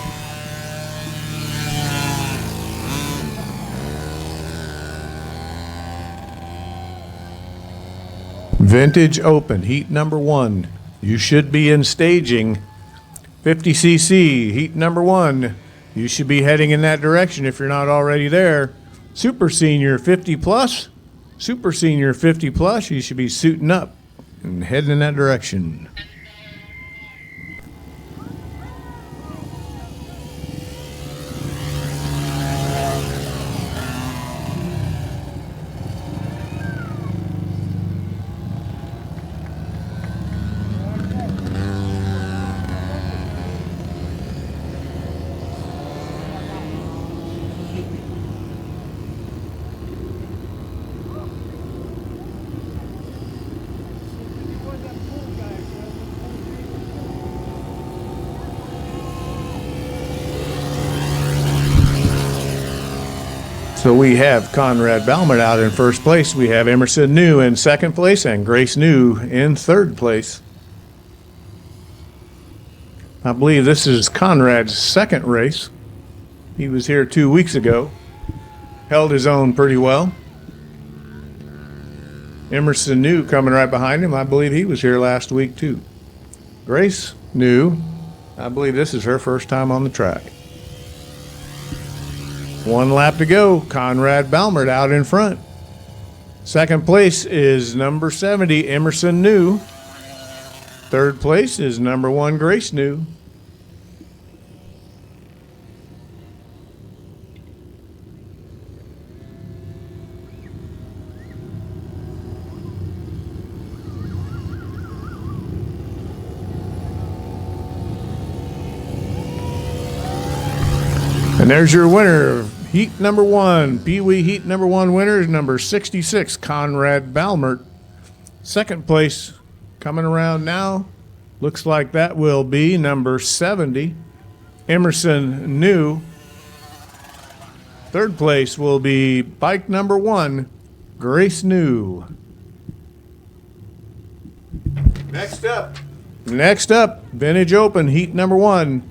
Vintage Open, heat number 1. You should be in staging. 50 cc, heat number 1. You should be heading in that direction if you're not already there. Super Senior 50 plus. Super Senior 50 plus, you should be suiting up and heading in that direction. So we have Conrad Balmert out in first place. We have Emerson New in second place and Grace New in third place. I believe this is Conrad's second race. He was here 2 weeks ago. Held his own pretty well. Emerson New coming right behind him. I believe he was here last week too. Grace New, I believe this is her first time on the track. 1 lap to go. Conrad Balmert out in front. Second place is number 70, Emerson New. Third place is number 1, Grace New. And there's your winner, heat number 1. Pee Wee heat number 1 winner is number 66, Conrad Balmert. Second place coming around now. Looks like that will be number 70, Emerson New. Third place will be bike number 1, Grace New. Next up, Vintage Open, heat number 1.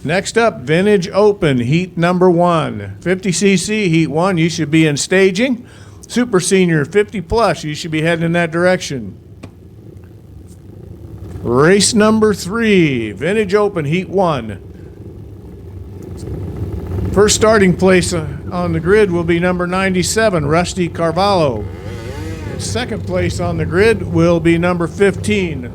Next up, Vintage Open, heat number 1. 50 cc, heat 1, you should be in staging. Super Senior 50 plus, you should be heading in that direction. Race number 3, Vintage Open, heat 1. First starting place on the grid will be number 97, Rusty Carvalho. Second place on the grid will be number 15,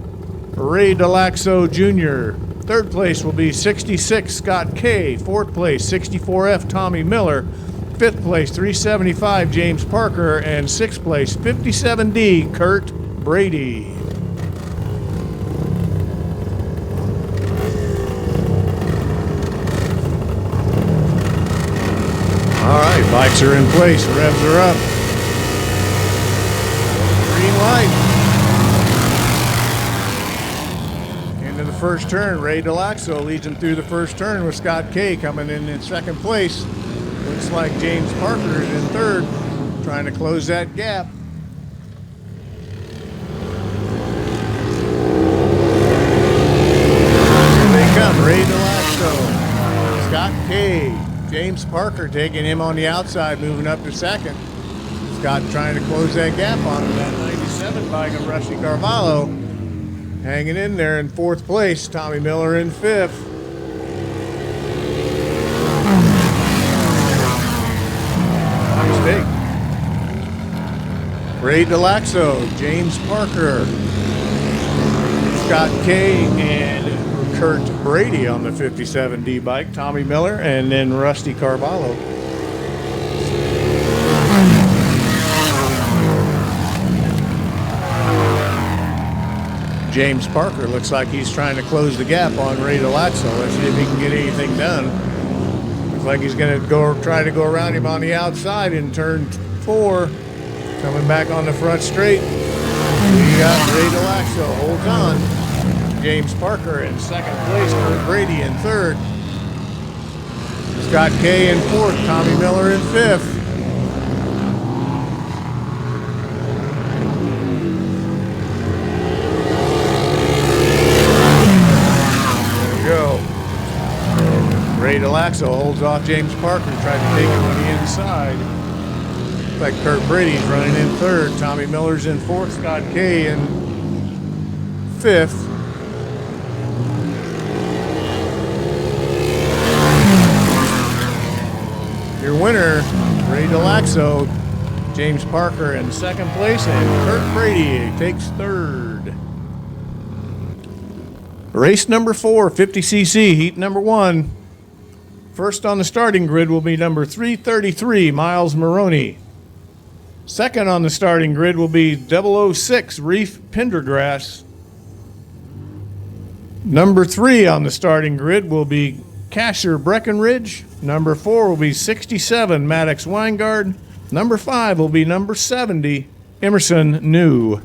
Ray Delaxo Jr. Third place will be 66, Scott K. Fourth place, 64F, Tommy Miller. Fifth place, 375, James Parker. And sixth place, 57D, Kurt Brady. All right, bikes are in place, revs are up. Green light. First turn, Ray Delaxo leads him through the first turn with Scott K coming in second place. Looks like James Parker is in third, trying to close that gap. Parker taking him on the outside, moving up to second. Scott trying to close that gap on him. That 97 bike of Rusty Carvalho hanging in there in fourth place. Tommy Miller in fifth. Mistake. Ray Delaxo, James Parker, Scott Kay, and Kurt Brady on the 57D bike. Tommy Miller, and then Rusty Carvalho. James Parker looks like he's trying to close the gap on Ray Delaxo. Let's see if he can get anything done. Looks like he's going to try to go around him on the outside in turn 4. Coming back on the front straight. We got Ray Delaxo holds on. James Parker in second place. Kurt Brady in third. Scott Kay in fourth. Tommy Miller in fifth. Ray Delaxo holds off James Parker, tried to take him on the inside. Looks like Kurt Brady's running in third. Tommy Miller's in fourth. Scott Kay in fifth. Your winner, Ray Delaxo, James Parker in second place, and Kurt Brady takes third. Race number 4, 50cc, heat number 1. First on the starting grid will be number 333, Miles Maroney. Second on the starting grid will be 006, Reef Pendergrass. Number 3 on the starting grid will be Casher Breckenridge. Number 4 will be 67, Maddox Weingard. Number 5 will be number 70, Emerson New.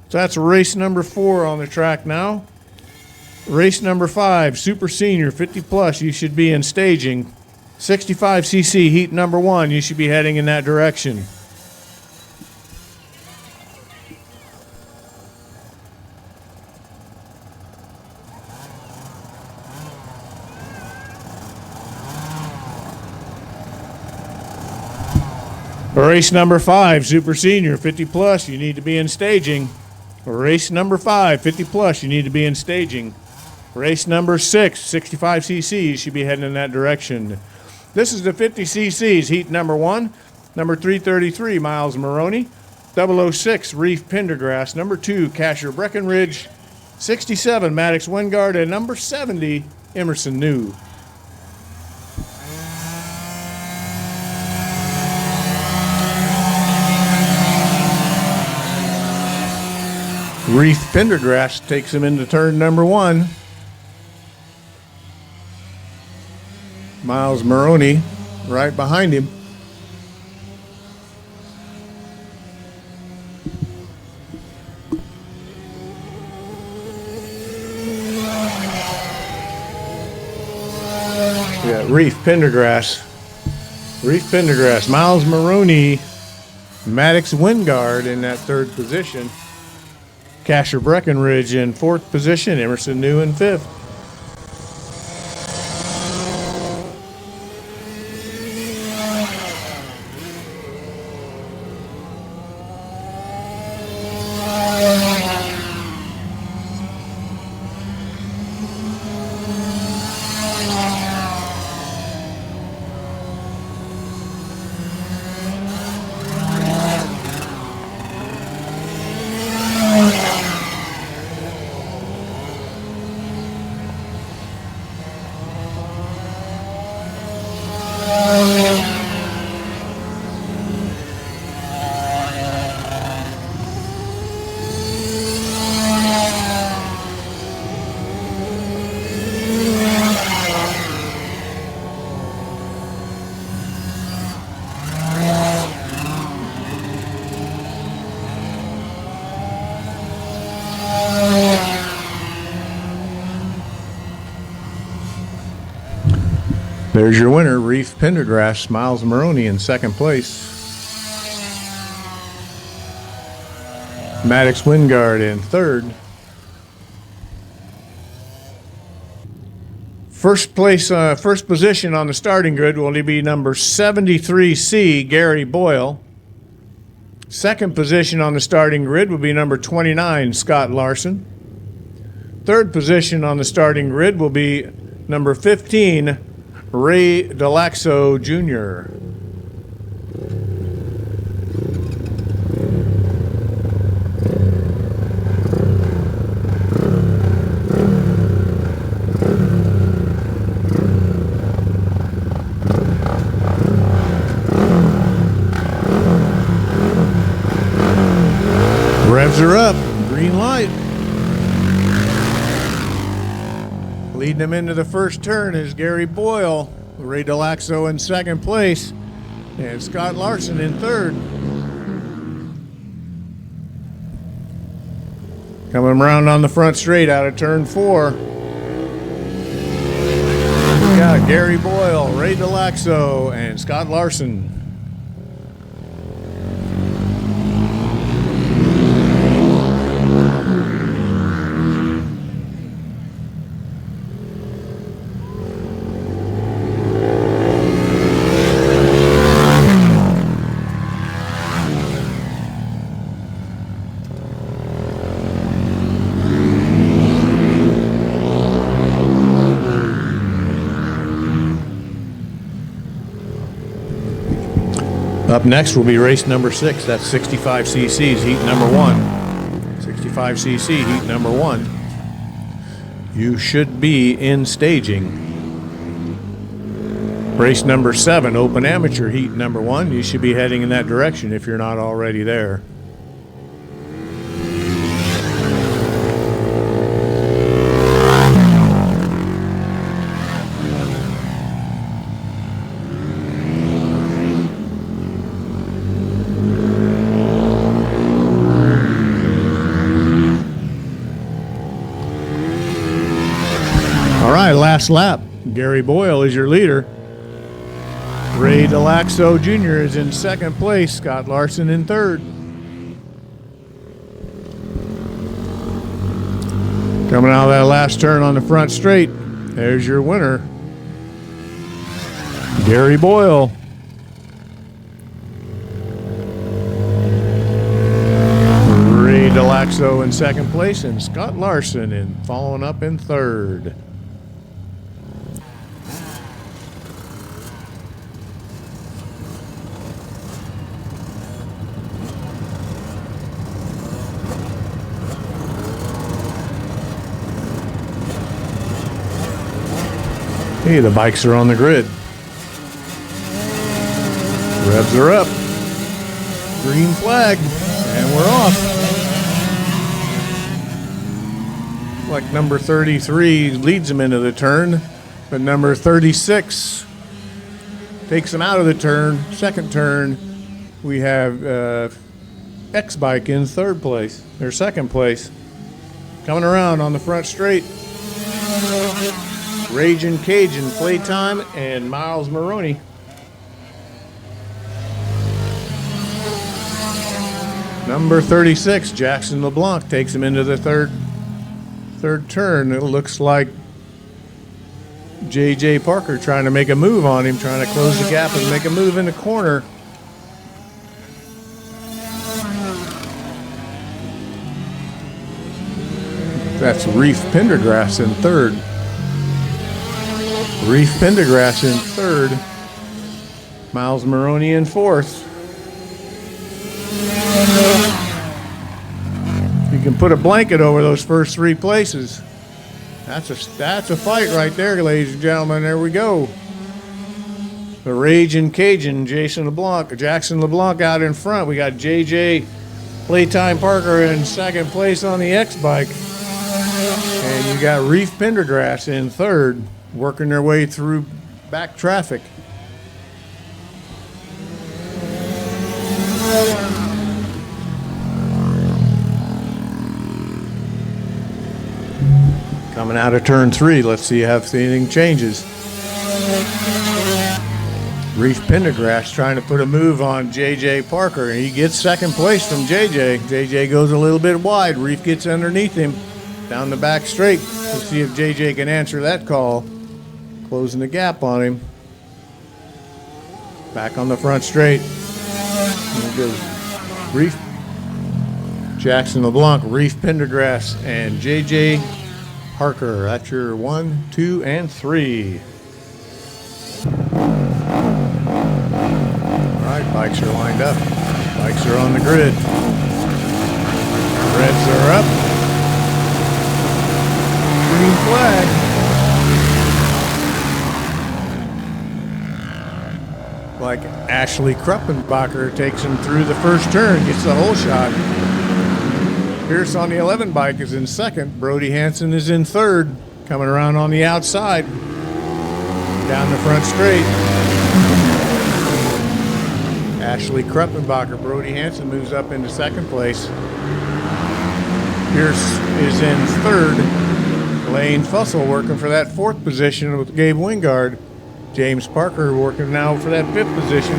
So that's race number 4 on the track now. Race number 5, Super Senior 50 plus, you should be in staging. 65cc heat number 1, you should be heading in that direction. Race number 5, Super Senior 50 plus, you need to be in staging. Race number 5, 50 plus, you need to be in staging. Race number 6, 65cc, you should be heading in that direction. This is the 50cc's heat number 1. Number 333, Miles Maroney. 006, Reef Pendergrass. Number 2, Casher Breckenridge. 67, Maddox Wingard. And number 70, Emerson New. Reef Pendergrass takes him into turn number 1. Miles Maroney right behind him. We got Reef Pendergrass. Miles Maroney, Maddox Wingard in that third position. Casher Breckenridge in fourth position. Emerson New in fifth. There's your winner, Reef Pendergrass, Miles Maroney in second place. Maddox Wingard in third. First position on the starting grid will be number 73C, Gary Boyle. Second position on the starting grid will be number 29, Scott Larson. Third position on the starting grid will be number 15, Ray Delaxo Jr. Revs are up, green light. Leading them into the first turn is Gary Boyle, Ray Delaxo in second place, and Scott Larson in third. Coming around on the front straight out of turn 4. We got Gary Boyle, Ray Delaxo, and Scott Larson. Up next will be race number 6. That's 65cc's heat number 1. 65cc heat number 1. You should be in staging. Race number 7, open amateur heat number 1. You should be heading in that direction if you're not already there. All right, last lap. Gary Boyle is your leader. Ray Delaxo Jr. is in second place. Scott Larson in third. Coming out of that last turn on the front straight, there's your winner, Gary Boyle. Ray Delaxo in second place, and Scott Larson in following up in third. Hey, the bikes are on the grid. Revs are up. Green flag, and we're off. Like number 33 leads him into the turn, but number 36 takes him out of the turn. Second turn, we have X-Bike in third place, or second place. Coming around on the front straight. Ragin' Cajun, Playtime, and Miles Maroney. Number 36, Jackson LeBlanc, takes him into the third turn. It looks like J.J. Parker trying to make a move on him, trying to close the gap and make a move in the corner. That's Reef Pendergrass in third. Reef Pendergrass in third. Miles Maroney in fourth. You can put a blanket over those first 3 places. That's a fight right there, ladies and gentlemen. There we go. The Ragin' Cajun, Jackson LeBlanc out in front. We got JJ Playtime Parker in second place on the X-Bike. And you got Reef Pendergrass in third, working their way through back traffic. Coming out of turn 3, let's see if anything changes. Reef Pendergrass trying to put a move on J.J. Parker, and he gets second place from J.J. J.J. goes a little bit wide. Reef gets underneath him down the back straight. Let's see if J.J. can answer that call. closing the gap on him. Back on the front straight. There goes Reef, Jackson LeBlanc, Reef Pendergrass, and JJ Parker. That's your 1, 2, and 3. All right, bikes are lined up. Bikes are on the grid. Reds are up. Green flag. Like Ashley Kruppenbacher takes him through the first turn, gets the whole shot. Pierce on the 11 bike is in second. Brody Hansen is in third, coming around on the outside. Down the front straight. Ashley Kruppenbacher, Brody Hansen moves up into second place. Pierce is in third. Lane Fussell working for that fourth position with Gabe Wingard. James Parker working now for that fifth position.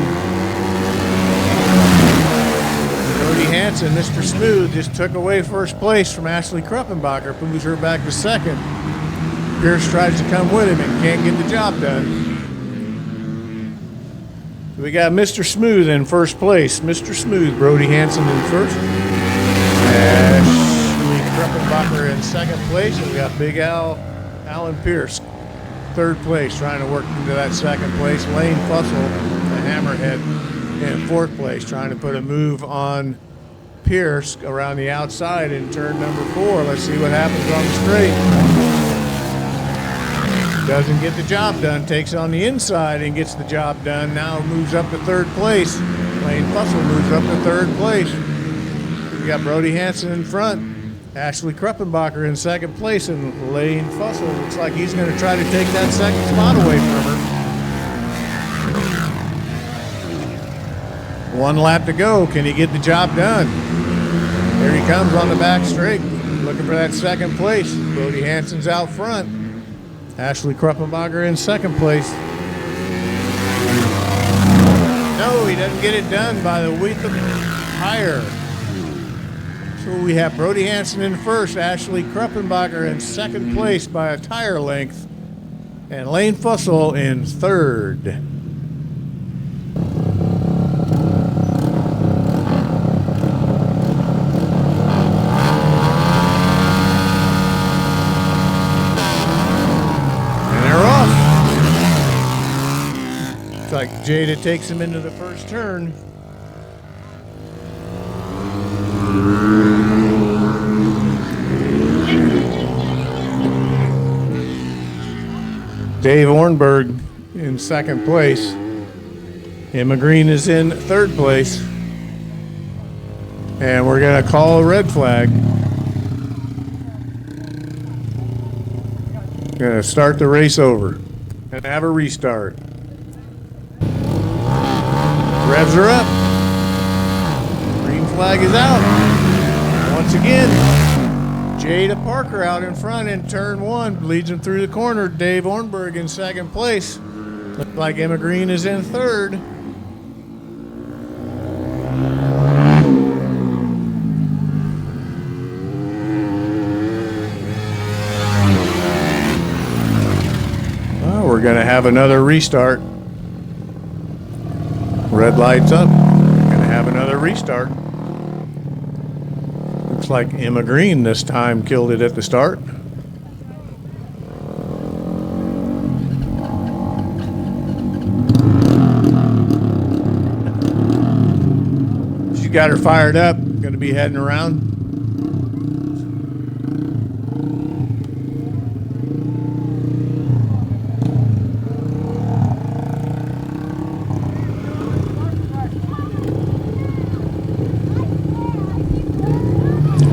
Brody Hansen, Mr. Smooth, just took away first place from Ashley Kruppenbacher, moves her back to second. Pierce tries to come with him and can't get the job done. We got Mr. Smooth in first place. Mr. Smooth, Brody Hansen in first. Ashley Kruppenbacher in second place. And we got Big Alan Pierce, third place, trying to work into that second place. Lane Fussell, the Hammerhead, in fourth place, trying to put a move on Pierce around the outside in turn number 4. Let's see what happens on the straight. Doesn't get the job done, takes it on the inside and gets the job done. Now moves up to third place. Lane Fussell moves up to third place. We got Brody Hansen in front. Ashley Kruppenbacher in second place, and Lane Fussell looks like he's going to try to take that second spot away from her. 1 lap to go. Can he get the job done? Here he comes on the back straight, looking for that second place. Brody Hansen's out front. Ashley Kruppenbacher in second place. No, he doesn't get it done by the width of the tire. So we have Brody Hansen in first, Ashley Kruppenbacher in second place by a tire length, and Lane Fussell in third. Like Jada takes him into the first turn. Dave Ornberg in second place. Emma Green is in third place. And we're going to call a red flag. Going to start the race over and have a restart. Revs are up. Green flag is out. Once again, Jada Parker out in front in turn 1. Leads him through the corner. Dave Ornberg in second place. Looks like Emma Green is in third. Well, we're going to have another restart. Red light's up. Gonna have another restart. Looks like Emma Green this time killed it at the start. She's got her fired up. Gonna be heading around.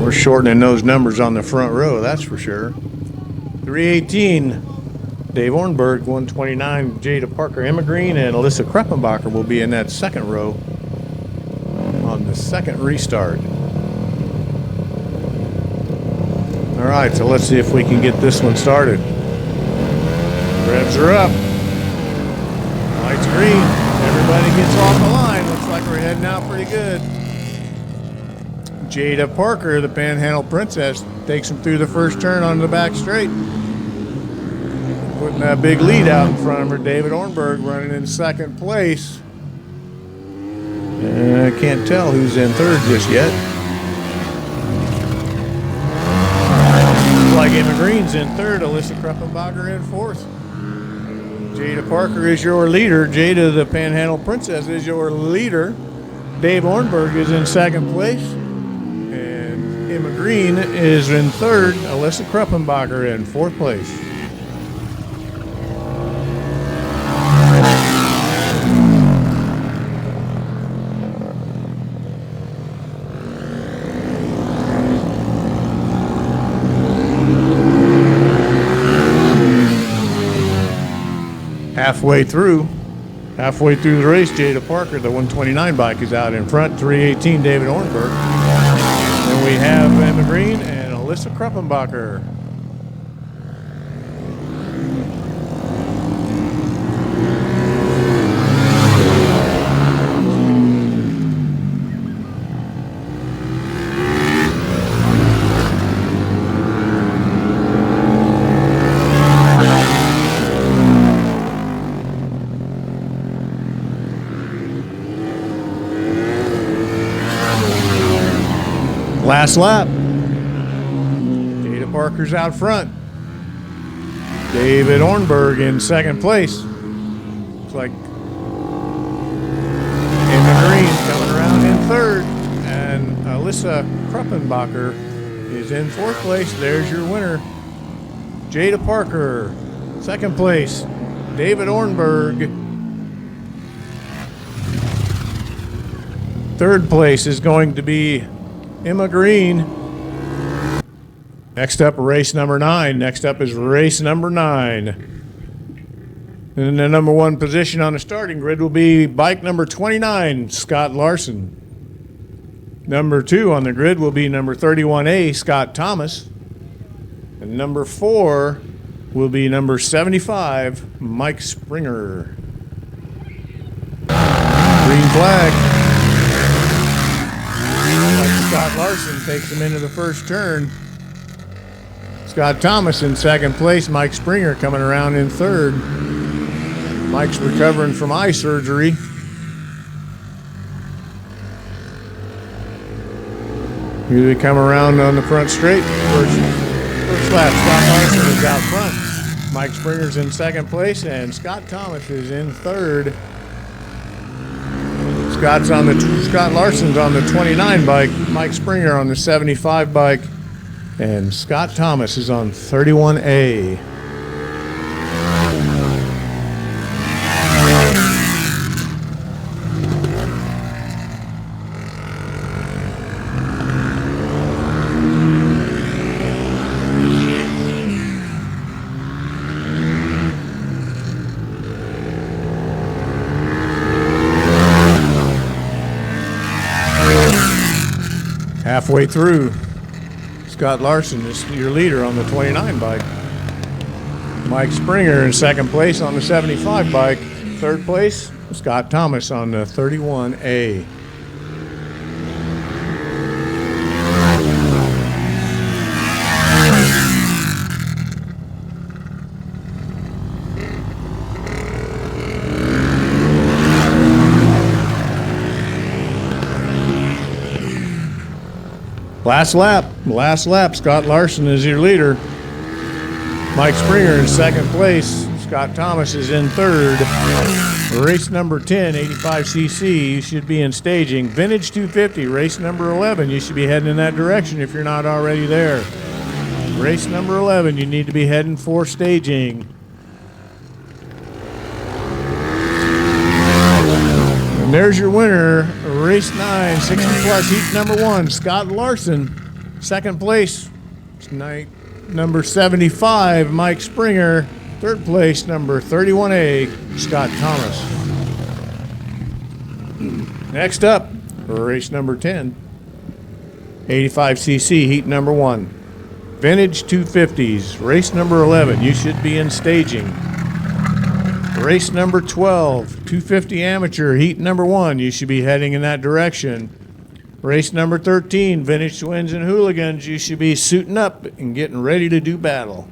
We're shortening those numbers on the front row, that's for sure. 318, Dave Ornberg, 129, Jada Parker, Emma Green, and Alyssa Kruppenbacher will be in that second row on the second restart. All right, so let's see if we can get this one started. Revs are up. Lights green. Everybody gets off the line. Looks like we're heading out pretty good. Jada Parker, the Panhandle Princess, takes him through the first turn on the back straight. Putting that big lead out in front of her. David Ornberg running in second place. I can't tell who's in third just yet. Looks like Emma Green's in third. Alyssa Kruppenbacher in fourth. Jada Parker is your leader. Jada, the Panhandle Princess, is your leader. Dave Ornberg is in second place. And Emma Green is in third. Alyssa Kruppenbacher in fourth place. Halfway through the race, Jada Parker, the 129 bike, is out in front. 318, David Ornberg. Then we have Emma Green and Alyssa Kruppenbacher. Last lap. Jada Parker's out front. David Ornberg in second place. Looks like Emma Green coming around in third. And Alyssa Kruppenbacher is in fourth place. There's your winner. Jada Parker. Second place, David Ornberg. Third place is going to be Emma Green. Next up, race number 9. Next up is race number 9. In the number 1 position on the starting grid will be bike number 29, Scott Larson. Number 2 on the grid will be number 31A, Scott Thomas. And number 4 will be number 75, Mike Springer. Green flag. Scott Larson takes him into the first turn. Scott Thomas in second place. Mike Springer coming around in third. Mike's recovering from eye surgery. Here they come around on the front straight. First lap, Scott Larson is out front. Mike Springer's in second place, and Scott Thomas is in third. Scott Larson's on the 29 bike, Mike Springer on the 75 bike, and Scott Thomas is on 31A. Halfway through, Scott Larson is your leader on the 29 bike. Mike Springer in second place on the 75 bike. Third place, Scott Thomas on the 31A. Last lap, Scott Larson is your leader. Mike Springer in second place. Scott Thomas is in third. Race number 10, 85cc, you should be in staging. Vintage 250, race number 11, you should be heading in that direction if you're not already there. Race number 11, you need to be heading for staging. And there's your winner, race 9, 60 plus, heat number 1, Scott Larson. Second place, number 75, Mike Springer. Third place, number 31A, Scott Thomas. Next up, race number 10, 85cc, heat number 1. Vintage 250s, race number 11, you should be in staging. Race number 12, 250 amateur, heat number 1, you should be heading in that direction. Race number 13, vintage twins and hooligans, you should be suiting up and getting ready to do battle.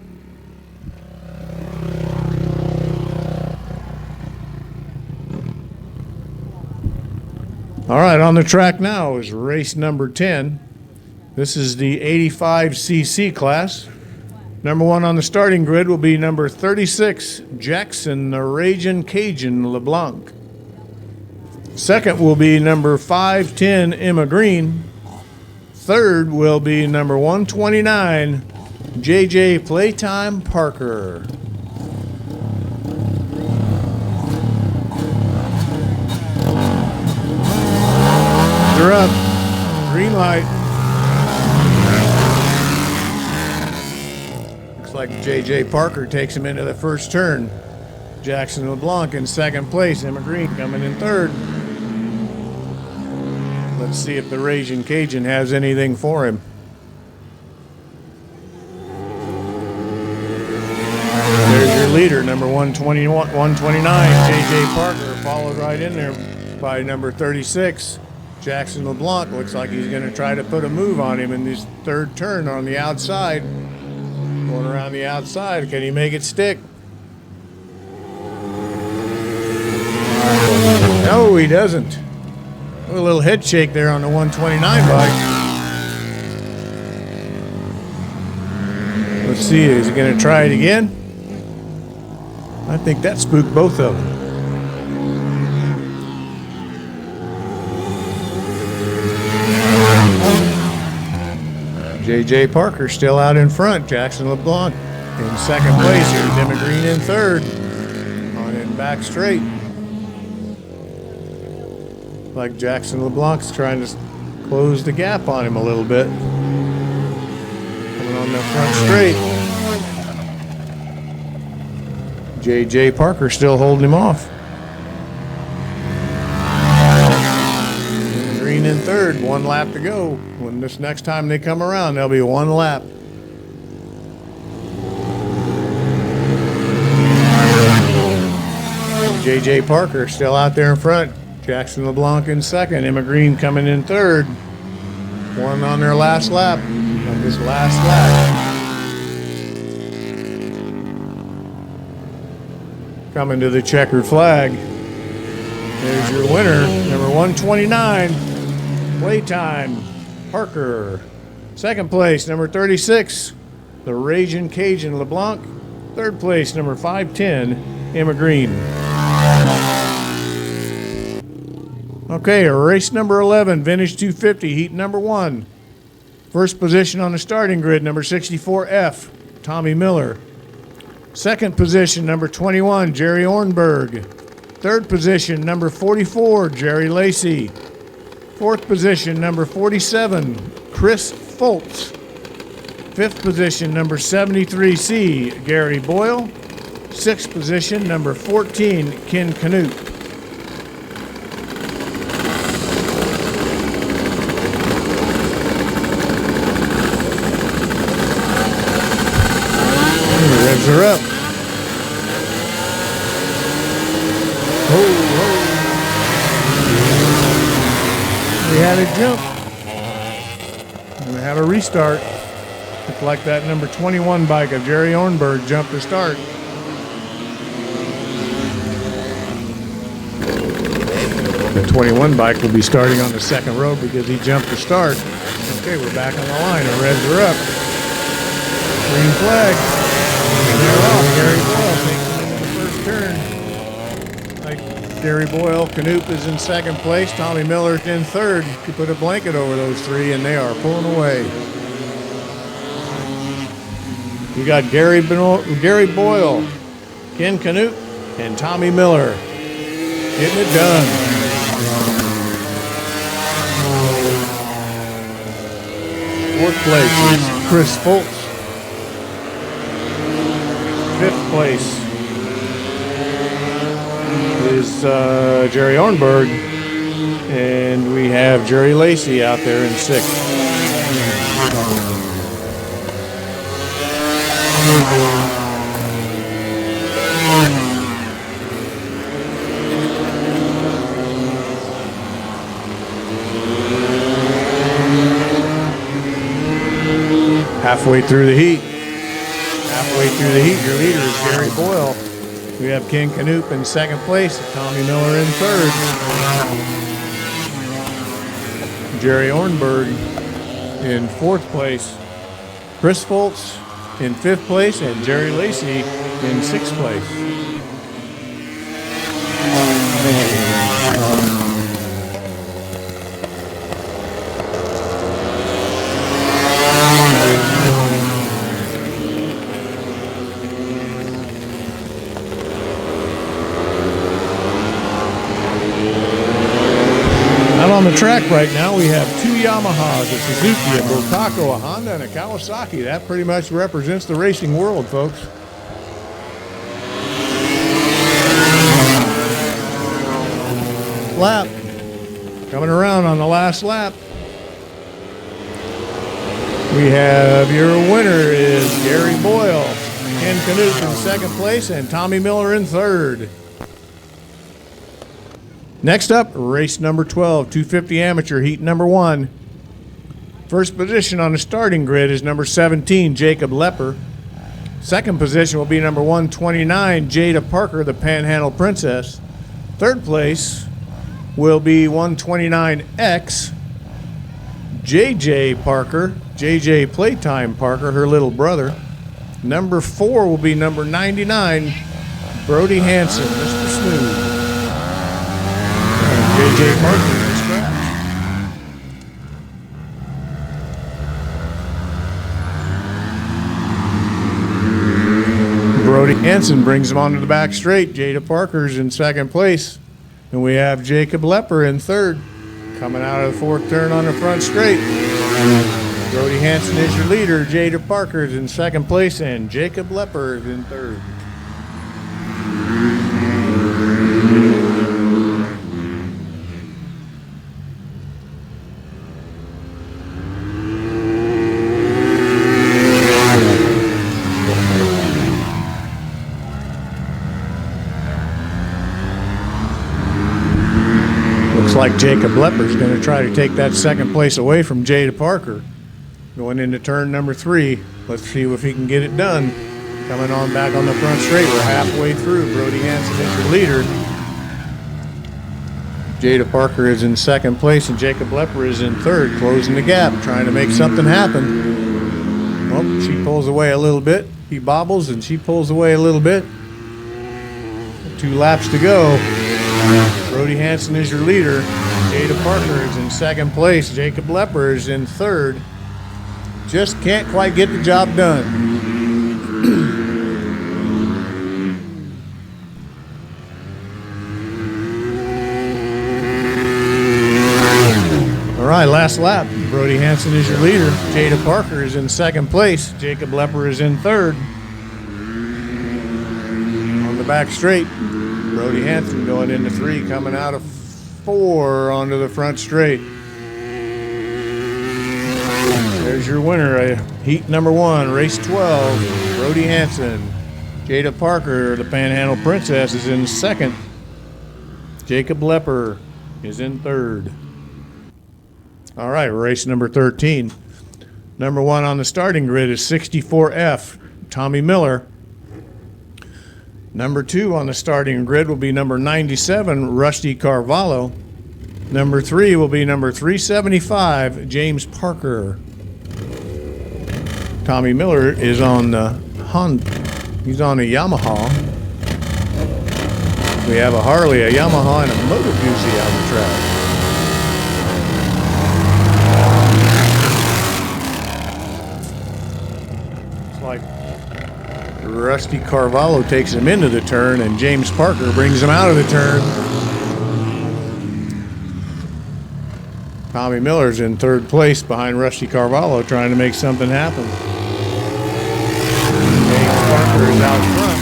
All right, on the track now is race number 10. This is the 85cc class. Number 1 on the starting grid will be number 36, Jackson the Ragin' Cajun LeBlanc. Second will be number 510, Emma Green. Third will be number 129, JJ Playtime Parker. They're up. Green light. Looks like JJ Parker takes him into the first turn. Jackson LeBlanc in second place. Emma Green coming in third. Let's see if the Ragin' Cajun has anything for him. There's your leader, number 129, JJ Parker, followed right in there by number 36. Jackson LeBlanc. Looks like he's going to try to put a move on him in this third turn on the outside. Going around the outside. Can he make it stick? No, he doesn't. A little head shake there on the 129 bike. Let's see, is he going to try it again? I think that spooked both of them. JJ Parker still out in front. Jackson LeBlanc in second place. Here's Emma Green in third. On in back straight. Like Jackson LeBlanc's trying to close the gap on him a little bit. Coming on the front straight. JJ Parker still holding him off. Green in third, 1 lap to go. When this next time they come around, there'll be 1 lap. JJ Parker still out there in front. Jackson LeBlanc in second. Emma Green coming in third. 1 on their last lap. On this last lap. Coming to the checkered flag. There's your winner, number 129, Playtime Parker. Second place, number 36, the Ragin' Cajun LeBlanc. Third place, number 510, Emma Green. Okay, race number 11, Vintage 250, heat number 1. First position on the starting grid, number 64F, Tommy Miller. Second position, number 21, Jerry Ornberg. Third position, number 44, Jerry Lacey. Fourth position, number 47, Chris Foltz. Fifth position, number 73C, Gary Boyle. Sixth position, number 14, Ken Canute. Revs are up. We had a jump. We have a restart. Looked like that number 21 bike of Jerry Ornberg jumped to start. The 21 bike will be starting on the second row because he jumped to start. Okay, we're back on the line. The revs are up. Green flag. And they're off. Gary Boyle takes them in the first turn. Gary Boyle, Canute is in second place. Tommy Miller in third. You put a blanket over those three, and they are pulling away. You got Gary Boyle, Ken Canute, and Tommy Miller getting it done. Fourth place is Chris Foltz. Fifth place is Jerry Ornberg, and we have Jerry Lacey out there in sixth. Halfway through the heat. Your leader is Gary Boyle. We have Ken Canute in second place, Tommy Miller in third. Jerry Ornberg in 4th place. Chris Foltz in 5th place, and Jerry Lacey in 6th place. Out on the track right now, we have 2 Yamahas, a Suzuki, a Bultaco, a Honda, and a Kawasaki. That pretty much represents the racing world, folks. Lap. Coming around on the last lap. We have your winner is Gary Boyle. Ken Canute in 2nd place and Tommy Miller in 3rd. Next up, race number 12, 250 amateur, heat number 1. First position on the starting grid is number 17, Jacob Lepper. Second position will be number 129, Jada Parker, the Panhandle Princess. Third place will be 129X, JJ Parker, JJ Playtime Parker, her little brother. Number 4 will be number 99, Brody Hanson, Mr. Smooth. JJ Parker in the scratch. Brody Hanson brings him onto the back straight. Jada Parker's in 2nd place. And we have Jacob Lepper in 3rd. Coming out of the 4th turn on the front straight. Brody Hanson is your leader. Jada Parker's in 2nd place. And Jacob Lepper is in 3rd. Like Jacob Lepper's going to try to take that 2nd place away from Jada Parker. Going into turn number 3. Let's see if he can get it done. Coming on back on the front straight. We're halfway through. Brody Hanson is your leader. Jada Parker is in 2nd place and Jacob Lepper is in 3rd. Closing the gap, trying to make something happen. Oh, she pulls away a little bit. He bobbles and she pulls away a little bit. 2 laps to go. Brody Hanson is your leader. Jada Parker is in 2nd place. Jacob Lepper is in 3rd. Just can't quite get the job done. All right, last lap. Brody Hanson is your leader. Jada Parker is in 2nd place. Jacob Lepper is in 3rd. On the back straight. Brody Hanson going into 3, coming out of 4 onto the front straight. There's your winner, heat number 1, race 12, Brody Hanson. Jada Parker, the Panhandle Princess, is in 2nd. Jacob Lepper is in 3rd. All right, race number 13. Number 1 on the starting grid is 64F, Tommy Miller. Number 2 on the starting grid will be number 97, Rusty Carvalho. Number 3 will be number 375, James Parker. Tommy Miller is on the Honda. He's on a Yamaha. We have a Harley, a Yamaha, and a Moto Guzzi on the track. Rusty Carvalho takes him into the turn, and James Parker brings him out of the turn. Tommy Miller's in 3rd place behind Rusty Carvalho, trying to make something happen. James Parker is out front.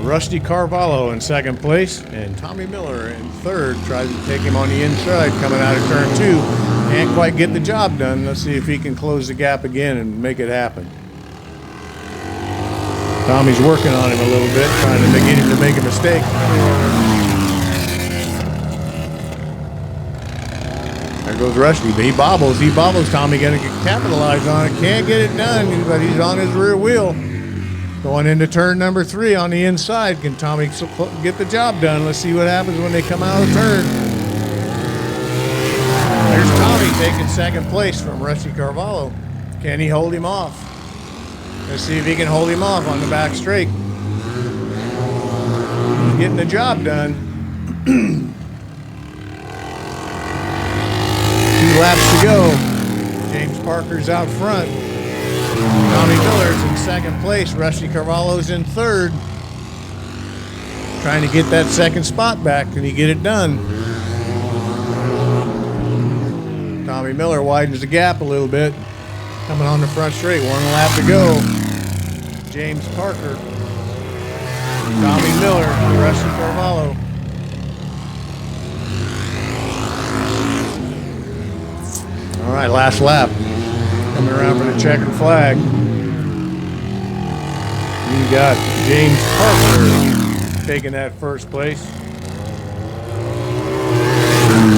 Rusty Carvalho in 2nd place, and Tommy Miller in 3rd. Tries to take him on the inside, coming out of turn 2. Can't quite get the job done. Let's see if he can close the gap again and make it happen. Tommy's working on him a little bit, trying to get him to make a mistake. There goes Rusty, but he bobbles. Tommy gonna capitalize on it. Can't get it done, but he's on his rear wheel. Going into turn number 3 on the inside. Can Tommy get the job done? Let's see what happens when they come out of the turn. taking second place from Rusty Carvalho. Can he hold him off? Let's see if he can hold him off on the back straight. He's getting the job done. 2 laps to go. James Parker's out front. Tommy Miller's in second place. Rusty Carvalho's in third. Trying to get that second spot back. Can he get it done? Tommy Miller widens the gap a little bit. Coming on the front straight. 1 lap to go. James Parker. Tommy Miller. Rusty Carvalho. All right, last lap. Coming around for the checkered flag. You got James Parker taking that first place.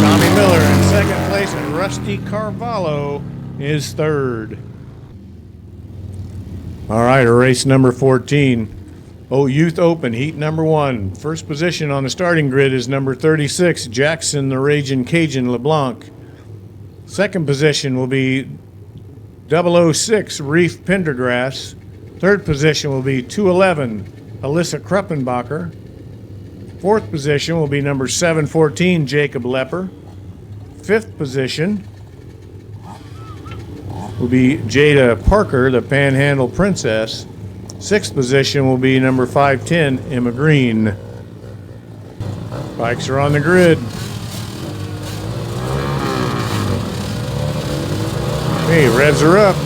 Tommy Miller in second place, and Rusty Carvalho is third. All right, race number 14. Youth Open, heat number 1. First position on the starting grid is number 36, Jackson the Ragin' Cajun LeBlanc. Second position will be 006, Reef Pendergrass. Third position will be 211, Alyssa Kruppenbacher. Fourth position will be number 714, Jacob Lepper. Fifth position will be Jada Parker, the Panhandle Princess. Sixth position will be number 510, Emma Green. Bikes are on the grid. Hey, revs are up.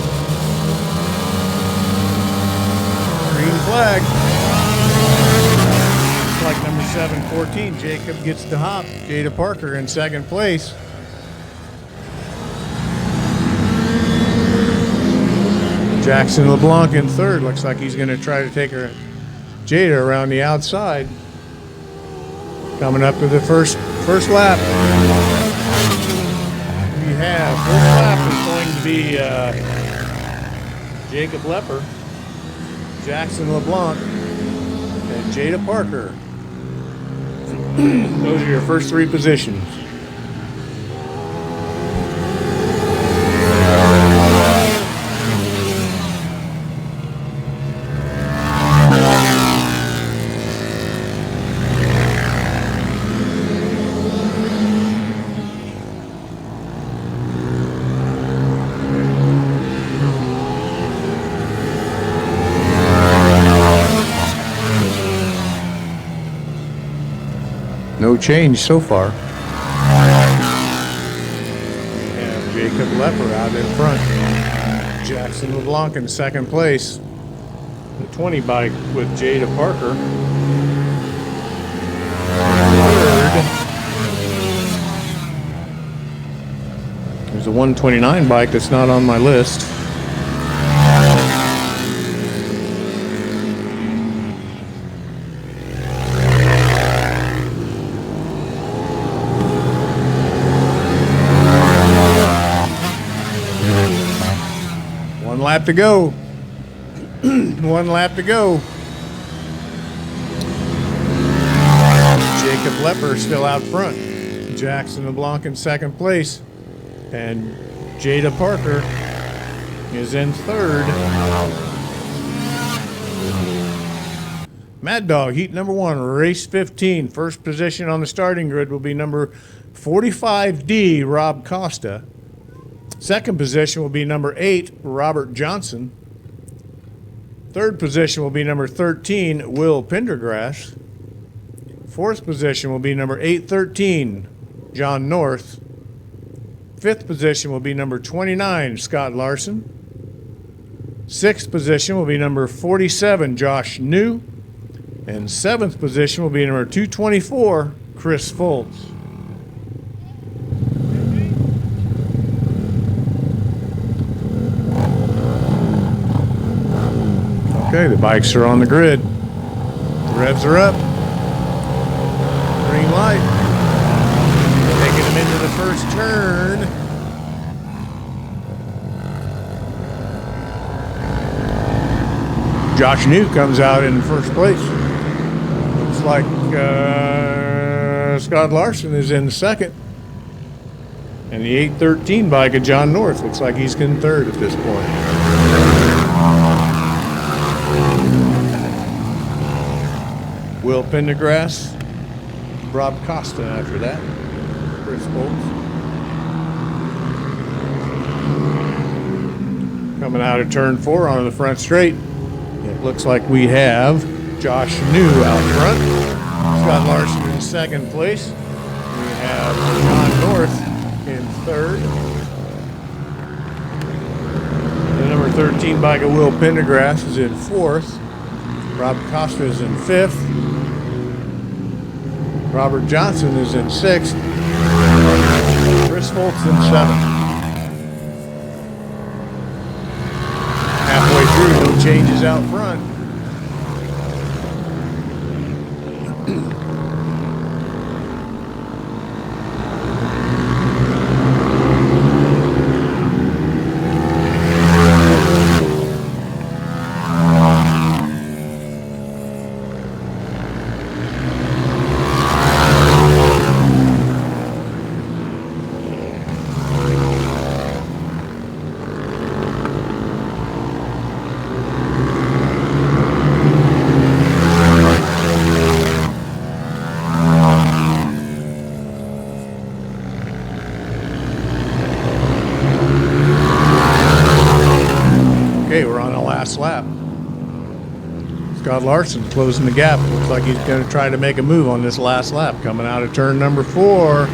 Green flag. Looks like number 714, Jacob gets the hop. Jada Parker in second place. Jackson LeBlanc in third. Looks like he's going to try to take her Jada around the outside. Coming up to the first lap. We have first lap is going to be Jacob Lepper, Jackson LeBlanc, and Jada Parker. Those are your first 3 positions. No change so far. And Jacob Lepper out in front. Jackson LeBlanc in second place. The 20 bike with Jada Parker. Third. There's a 129 bike that's not on my list. Lap to go. 1 lap to go. Jacob Lepper still out front. Jackson LeBlanc in second place. And Jada Parker is in third. Mad Dog, heat number 1, race 15. First position on the starting grid will be number 45D, Rob Costa. Second position will be number 8, Robert Johnson. Third position will be number 13, Will Pendergrass. Fourth position will be number 813, John North. Fifth position will be number 29, Scott Larson. Sixth position will be number 47, Josh New. And seventh position will be number 224, Chris Foltz. Okay, the bikes are on the grid. The revs are up. Green light. Taking them into the first turn. Josh New comes out in first place. Looks like Scott Larson is in second. And the 813 bike of John North looks like he's in third at this point. Will Pendergrass, Rob Costa after that. Chris Bolts. Coming out of turn 4 onto the front straight. It looks like we have Josh New out front. Scott Larson in second place. We have John North in third. The number 13 bike of Will Pendergrass is in fourth. Rob Costa is in fifth. Robert Johnson is in sixth. Chris Foltz in seventh. Halfway through, no changes out front. Okay, we're on the last lap. Scott Larson closing the gap. Looks like he's going to try to make a move on this last lap. Coming out of turn number 4.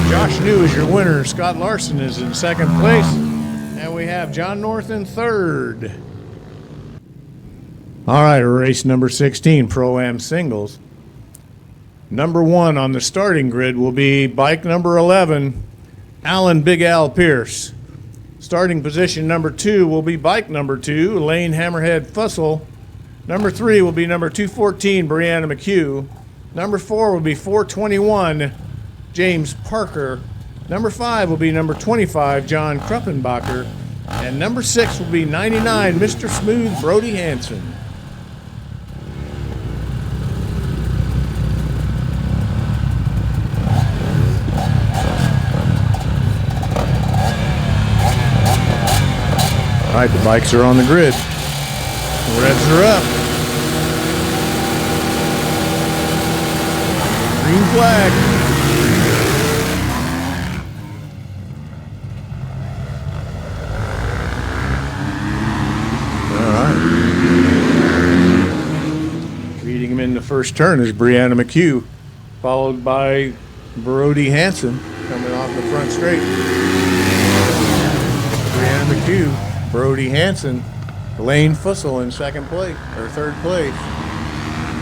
Josh New is your winner. Scott Larson is in second place. And we have John North in third. All right, race number 16, Pro-Am Singles. Number 1 on the starting grid will be bike number 11, Alan Big Al Pierce. Starting position number 2 will be bike number 2, Lane Hammerhead Fussell. Number 3 will be number 214, Brianna McHugh. Number 4 will be 421, James Parker. Number 5 will be number 25, John Kruppenbacher. And number 6 will be 99, Mr. Smooth, Brody Hansen. All right, the bikes are on the grid. The revs are up. Green flag. All right. Leading him in the first turn is Brianna McHugh, followed by Brody Hansen coming off the front straight. Brianna McHugh, Brody Hansen, Lane Fussell in second place, or third place.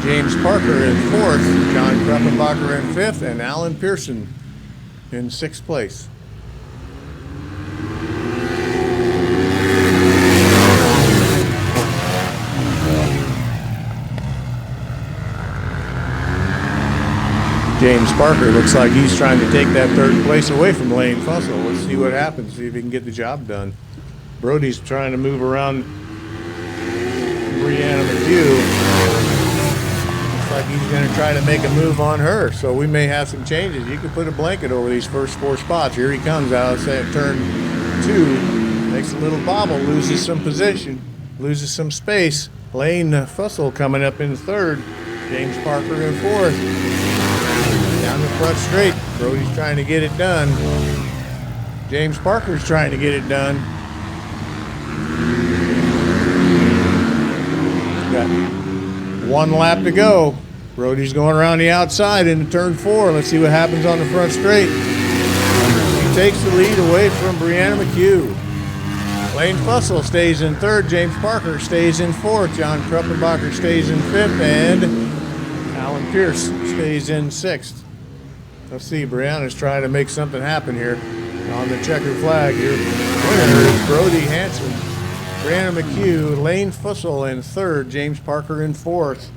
James Parker in fourth, John Kruppenbacher in fifth, and Alan Pearson in sixth place. James Parker looks like he's trying to take that third place away from Lane Fussell. Let's see what happens, see if he can get the job done. Brody's trying to move around Brianna McHugh. Looks like he's going to try to make a move on her, so we may have some changes. You can put a blanket over these first 4 spots. Here he comes out, say at turn 2. Makes a little bobble, loses some position, loses some space. Lane Fussell coming up in third. James Parker in fourth. Down the front straight. Brody's trying to get it done. James Parker's trying to get it done. Got 1 lap to go. Brody's going around the outside into turn 4. Let's see what happens on the front straight. He takes the lead away from Brianna McHugh. Lane Fussell stays in third. James Parker stays in fourth. John Kruppenbacher stays in fifth. And Alan Pierce stays in sixth. Let's see. Brianna's trying to make something happen here. On the checkered flag, your winner is Brody Hansen. Brianna McHugh, Lane Fussell in third, James Parker in fourth.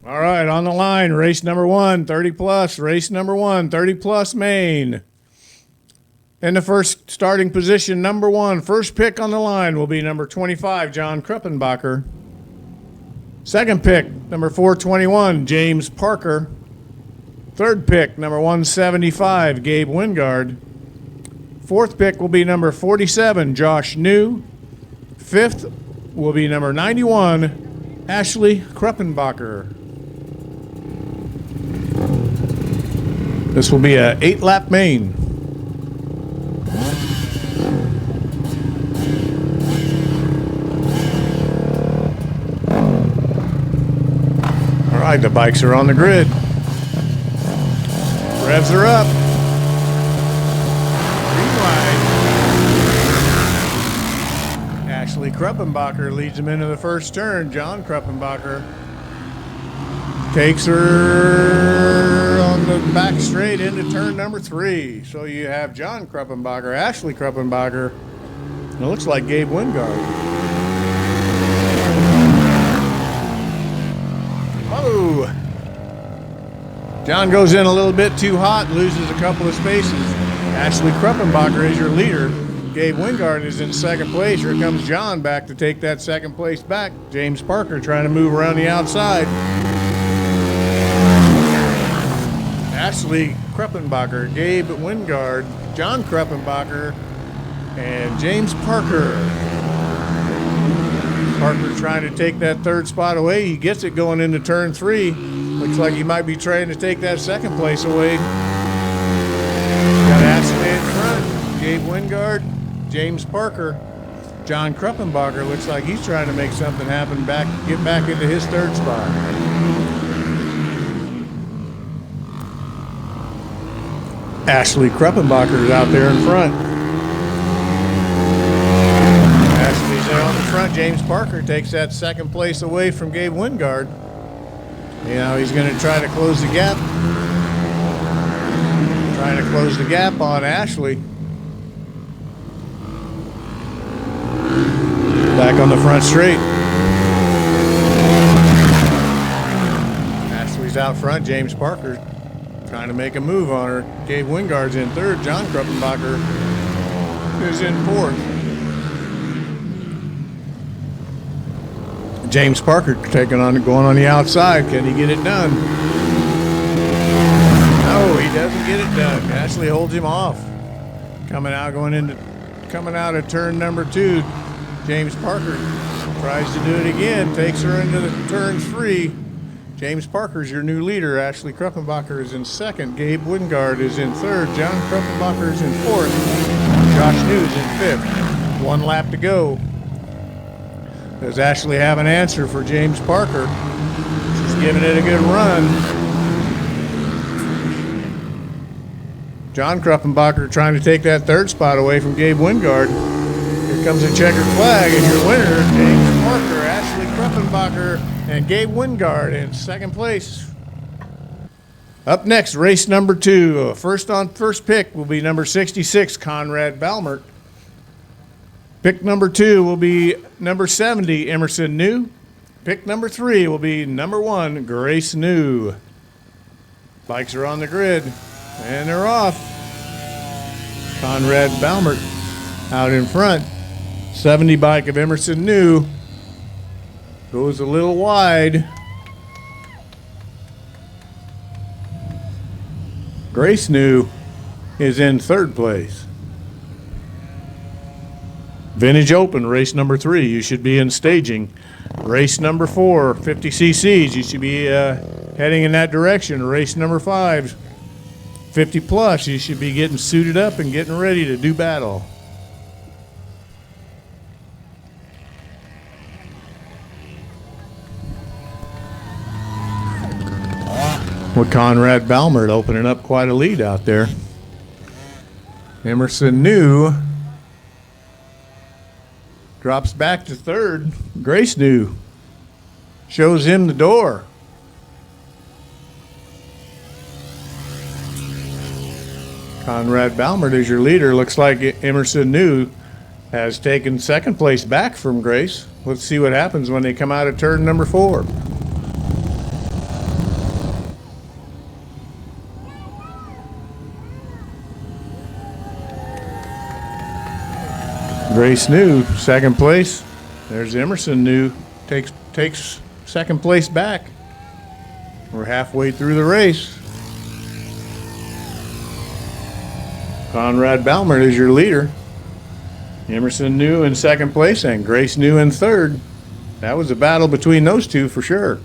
All right, on the line, race number 1, 30 plus, race number 1, 30 plus main. In the first starting position, number 1, first pick on the line will be number 25, John Kruppenbacher. Second pick, number 421, James Parker. Third pick, number 175, Gabe Wingard. Fourth pick will be number 47, Josh New. Fifth will be number 91, Ashley Kruppenbacher. This will be a 8-lap main. All right, the bikes are on the grid. Revs are up. Green light. Ashley Kruppenbacher leads him into the first turn. John Kruppenbacher takes her on the back straight into turn number 3. So you have John Kruppenbacher, Ashley Kruppenbacher, and it looks like Gabe Wingard. Oh! John goes in a little bit too hot, loses a couple of spaces. Ashley Kruppenbacher is your leader. Gabe Wingard is in second place. Here comes John back to take that second place back. James Parker trying to move around the outside. Ashley Kruppenbacher, Gabe Wingard, John Kruppenbacher, and James Parker. Parker trying to take that third spot away. He gets it going into turn 3. Looks like he might be trying to take that second place away. Got Ashley in front. Gabe Wingard, James Parker, John Kruppenbacher. Looks like he's trying to make something happen, get back into his third spot. Ashley Kruppenbacher is out there in front. Ashley's there on the front. James Parker takes that second place away from Gabe Wingard. You know, he's going to try to close the gap. Trying to close the gap on Ashley. Back on the front straight. Ashley's out front. James Parker trying to make a move on her. Gabe Wingard's in third. John Kruppenbacher is in fourth. James Parker going on the outside. Can he get it done? No, he doesn't get it done. Ashley holds him off. Coming out of turn number 2. James Parker tries to do it again. Takes her into the turn 3. James Parker's your new leader. Ashley Kruppenbacher is in second. Gabe Wingard is in third. John Kruppenbacher is in fourth. Josh New is in fifth. 1 lap to go. Does Ashley have an answer for James Parker? She's giving it a good run. John Kruppenbacher trying to take that third spot away from Gabe Wingard. Here comes a checkered flag, and your winner, James Parker, Ashley Kruppenbacher, and Gabe Wingard in second place. Up next, race number 2. First pick will be number 66, Conrad Balmert. Pick number 2 will be number 70, Emerson New. Pick number 3 will be number 1, Grace New. Bikes are on the grid, and they're off. Conrad Balmert out in front. 70 bike of Emerson New goes a little wide. Grace New is in third place. Vintage Open, race number 3, you should be in staging. Race number 4, 50 cc's, you should be heading in that direction. Race number 5, 50 plus, you should be getting suited up and getting ready to do battle. With Conrad Balmert opening up quite a lead out there. Emerson New drops back to third. Grace New shows him the door. Conrad Balmert is your leader. Looks like Emerson New has taken second place back from Grace. Let's see what happens when they come out of turn number 4. Grace New, second place. There's Emerson New, takes second place back. We're halfway through the race. Conrad Balmert is your leader. Emerson New in second place and Grace New in third. That was a battle between those two for sure.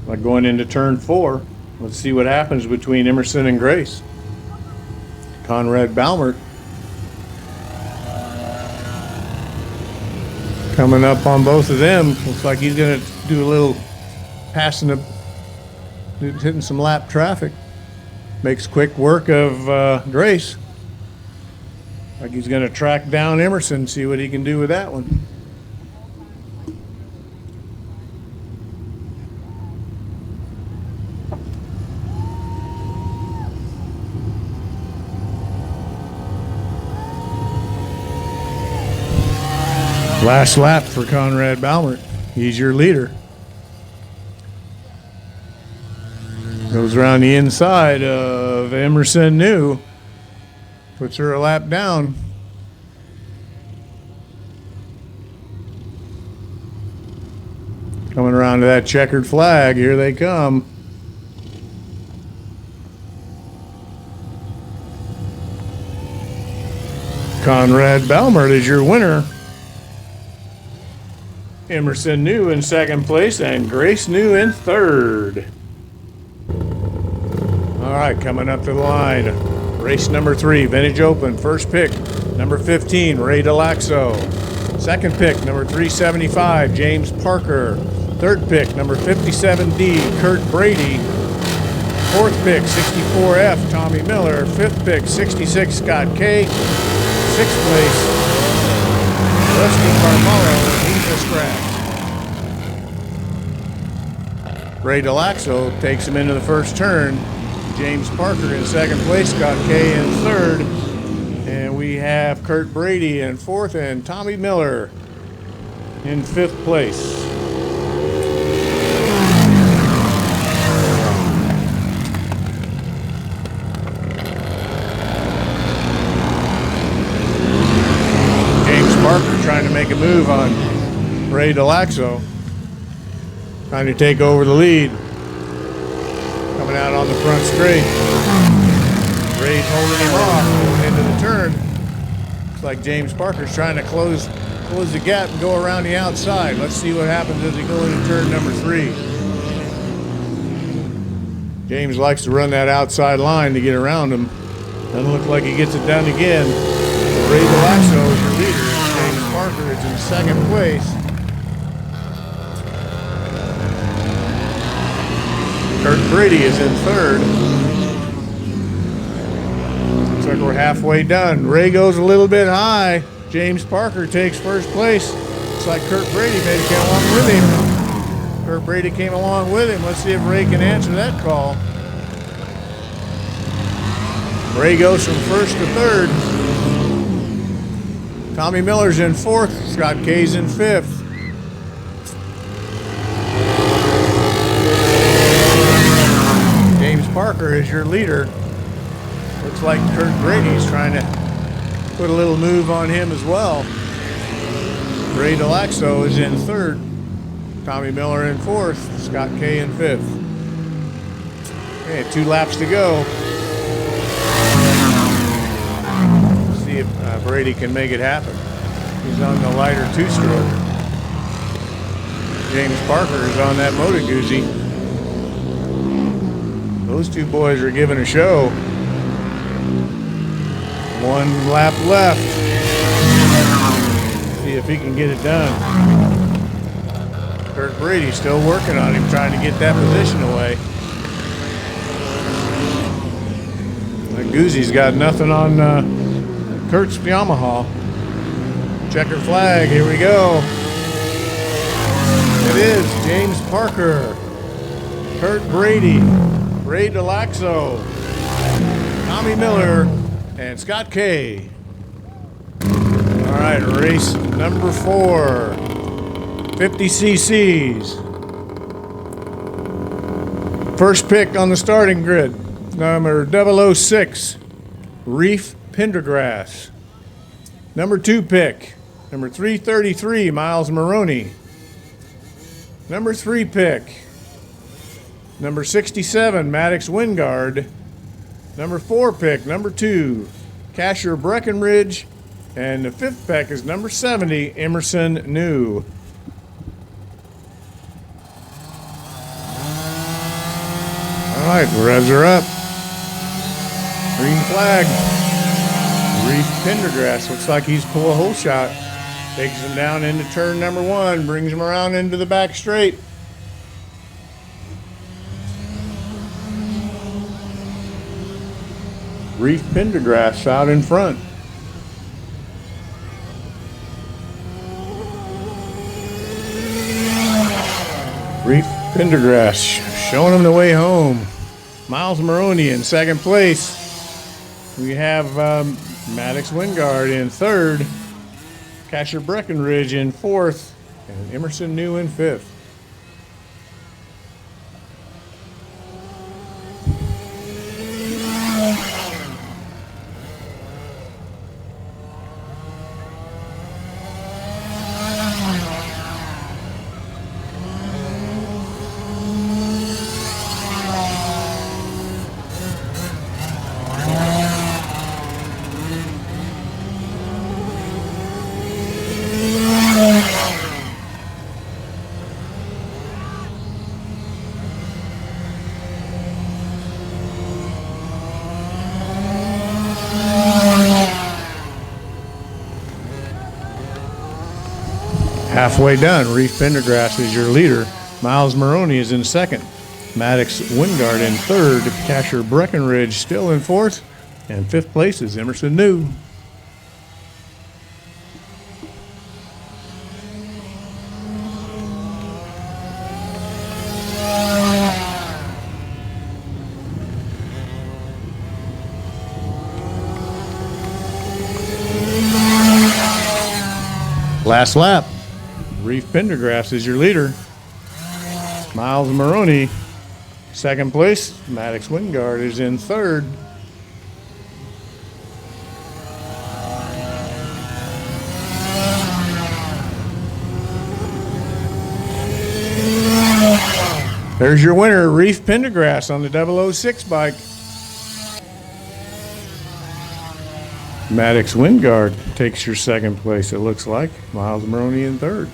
Like going into turn 4. Let's see what happens between Emerson and Grace. Conrad Balmert coming up on both of them. Looks like he's going to do a little passing the, hitting some lap traffic. Makes quick work of Grace. Like he's going to track down Emerson, see what he can do with that one. Last lap for Conrad Balmert. He's your leader. Goes around the inside of Emerson New. Puts her a lap down. Coming around to that checkered flag. Here they come. Conrad Balmert is your winner. Emerson New in second place and Grace New in third. All right, coming up to the line. Race number 3, Vintage Open. First pick, number 15, Ray Delaxo. Second pick, number 375, James Parker. Third pick, number 57D, Kurt Brady. Fourth pick, 64F, Tommy Miller. Fifth pick, 66, Scott K. Sixth place, Rusty Carmelo. He's a scratch. Ray Delaxo takes him into the first turn. James Parker in second place, Scott K in third. And we have Kurt Brady in fourth and Tommy Miller in fifth place. James Parker trying to make a move on Ray Delaxo. Trying to take over the lead. Coming out on the front straight. Ray's holding him off going into the turn. Looks like James Parker's trying to close the gap and go around the outside. Let's see what happens as they go into turn number 3. James likes to run that outside line to get around him. Doesn't look like he gets it done again. Ray Delaxo is your leader. James Parker is in second place. Kurt Brady is in third. Looks like we're halfway done. Ray goes a little bit high. James Parker takes first place. Looks like Kurt Brady maybe came along with him. Kurt Brady came along with him. Let's see if Ray can answer that call. Ray goes from first to third. Tommy Miller's in fourth. Scott K's in fifth. James Parker is your leader. Looks like Kurt Brady's trying to put a little move on him as well. Ray Delaxo is in third. Tommy Miller in fourth. Scott K in fifth. Okay, 2 laps to go. See if Brady can make it happen. He's on the lighter 2-stroke. James Parker is on that Moto Guzzi. Those two boys are giving a show. 1 lap left. See if he can get it done. Kurt Brady still working on him, trying to get that position away. Guzzi's got nothing on Kurt's Yamaha. Checker flag, here we go. It is James Parker, Kurt Brady, Ray Delaxo, Tommy Miller, and Scott K. All right, race number 4, 50 cc's. First pick on the starting grid, number 006, Reef Pendergrass. Number 2 pick, number 333, Miles Maroney. Number 3 pick, Number 67, Maddox Wingard. Number 4 pick, number 2, Casher Breckenridge. And the 5th pick is number 70, Emerson New. All right, revs are up. Green flag. Reef Pendergrass looks like he's pulled a hole shot. Takes him down into turn number 1, brings him around into the back straight. Reef Pendergrass out in front. Reef Pendergrass showing him the way home. Miles Maroney in second place. We have Maddox Wingard in third. Casher Breckenridge in fourth. And Emerson New in fifth. Halfway done, Reef Pendergrass is your leader. Miles Maroney is in second. Maddox Wingard in third. Casher Breckenridge still in fourth. And fifth place is Emerson New. Last lap. Reef Pendergrass is your leader. Miles Maroney, second place. Maddox Wingard is in third. There's your winner, Reef Pendergrass on the 006 bike. Maddox Wingard takes your second place, it looks like. Miles Maroney in third.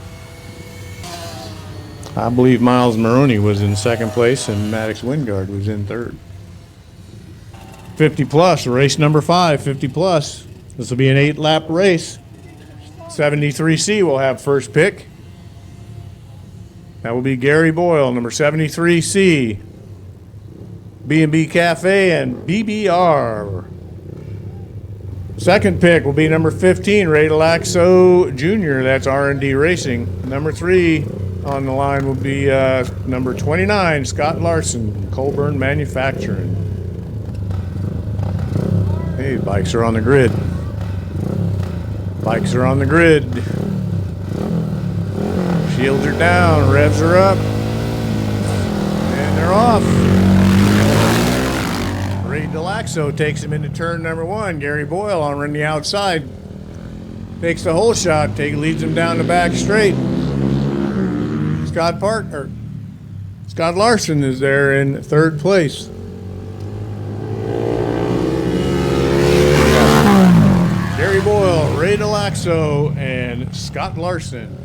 I believe Miles Maroney was in second place and Maddox Wingard was in third. 50 plus, race number 5, 50 plus. This will be an 8-lap race. 73C will have first pick. That will be Gary Boyle, number 73C. B&B Cafe and BBR. Second pick will be number 15, Ray Delaxo Jr. That's R&D Racing. Number 3 on the line will be number 29, Scott Larson, Colburn Manufacturing. Hey, bikes are on the grid. Bikes are on the grid. Shields are down, revs are up, and they're off. Ray Delaxo takes him into turn number 1. Gary Boyle on the outside takes the whole shot, leads him down the back straight. Scott Larson is there in third place. Gary Boyle, Ray Delaxo, and Scott Larson.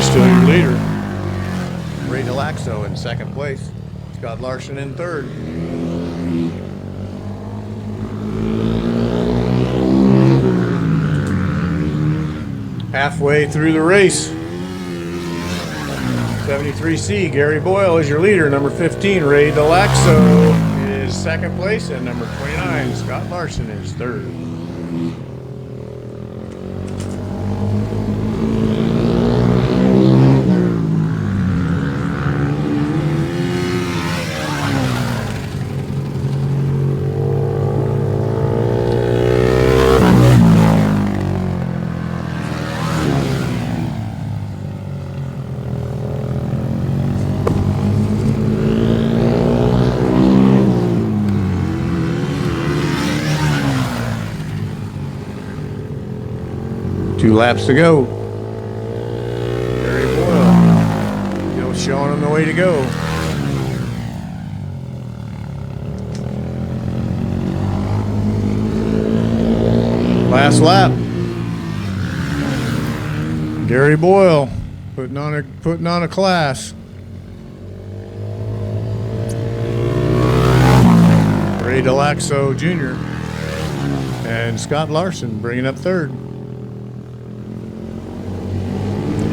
Still your leader. Ray Delaxo in second place. Scott Larson in third. Halfway through the race. 73C, Gary Boyle is your leader. Number 15, Ray Delaxo is second place. And number 29, Scott Larson is third. 2 laps to go. Gary Boyle still showing him the way to go. Last lap. Gary Boyle putting on a class. Ray Delaxo Jr. and Scott Larson bringing up third.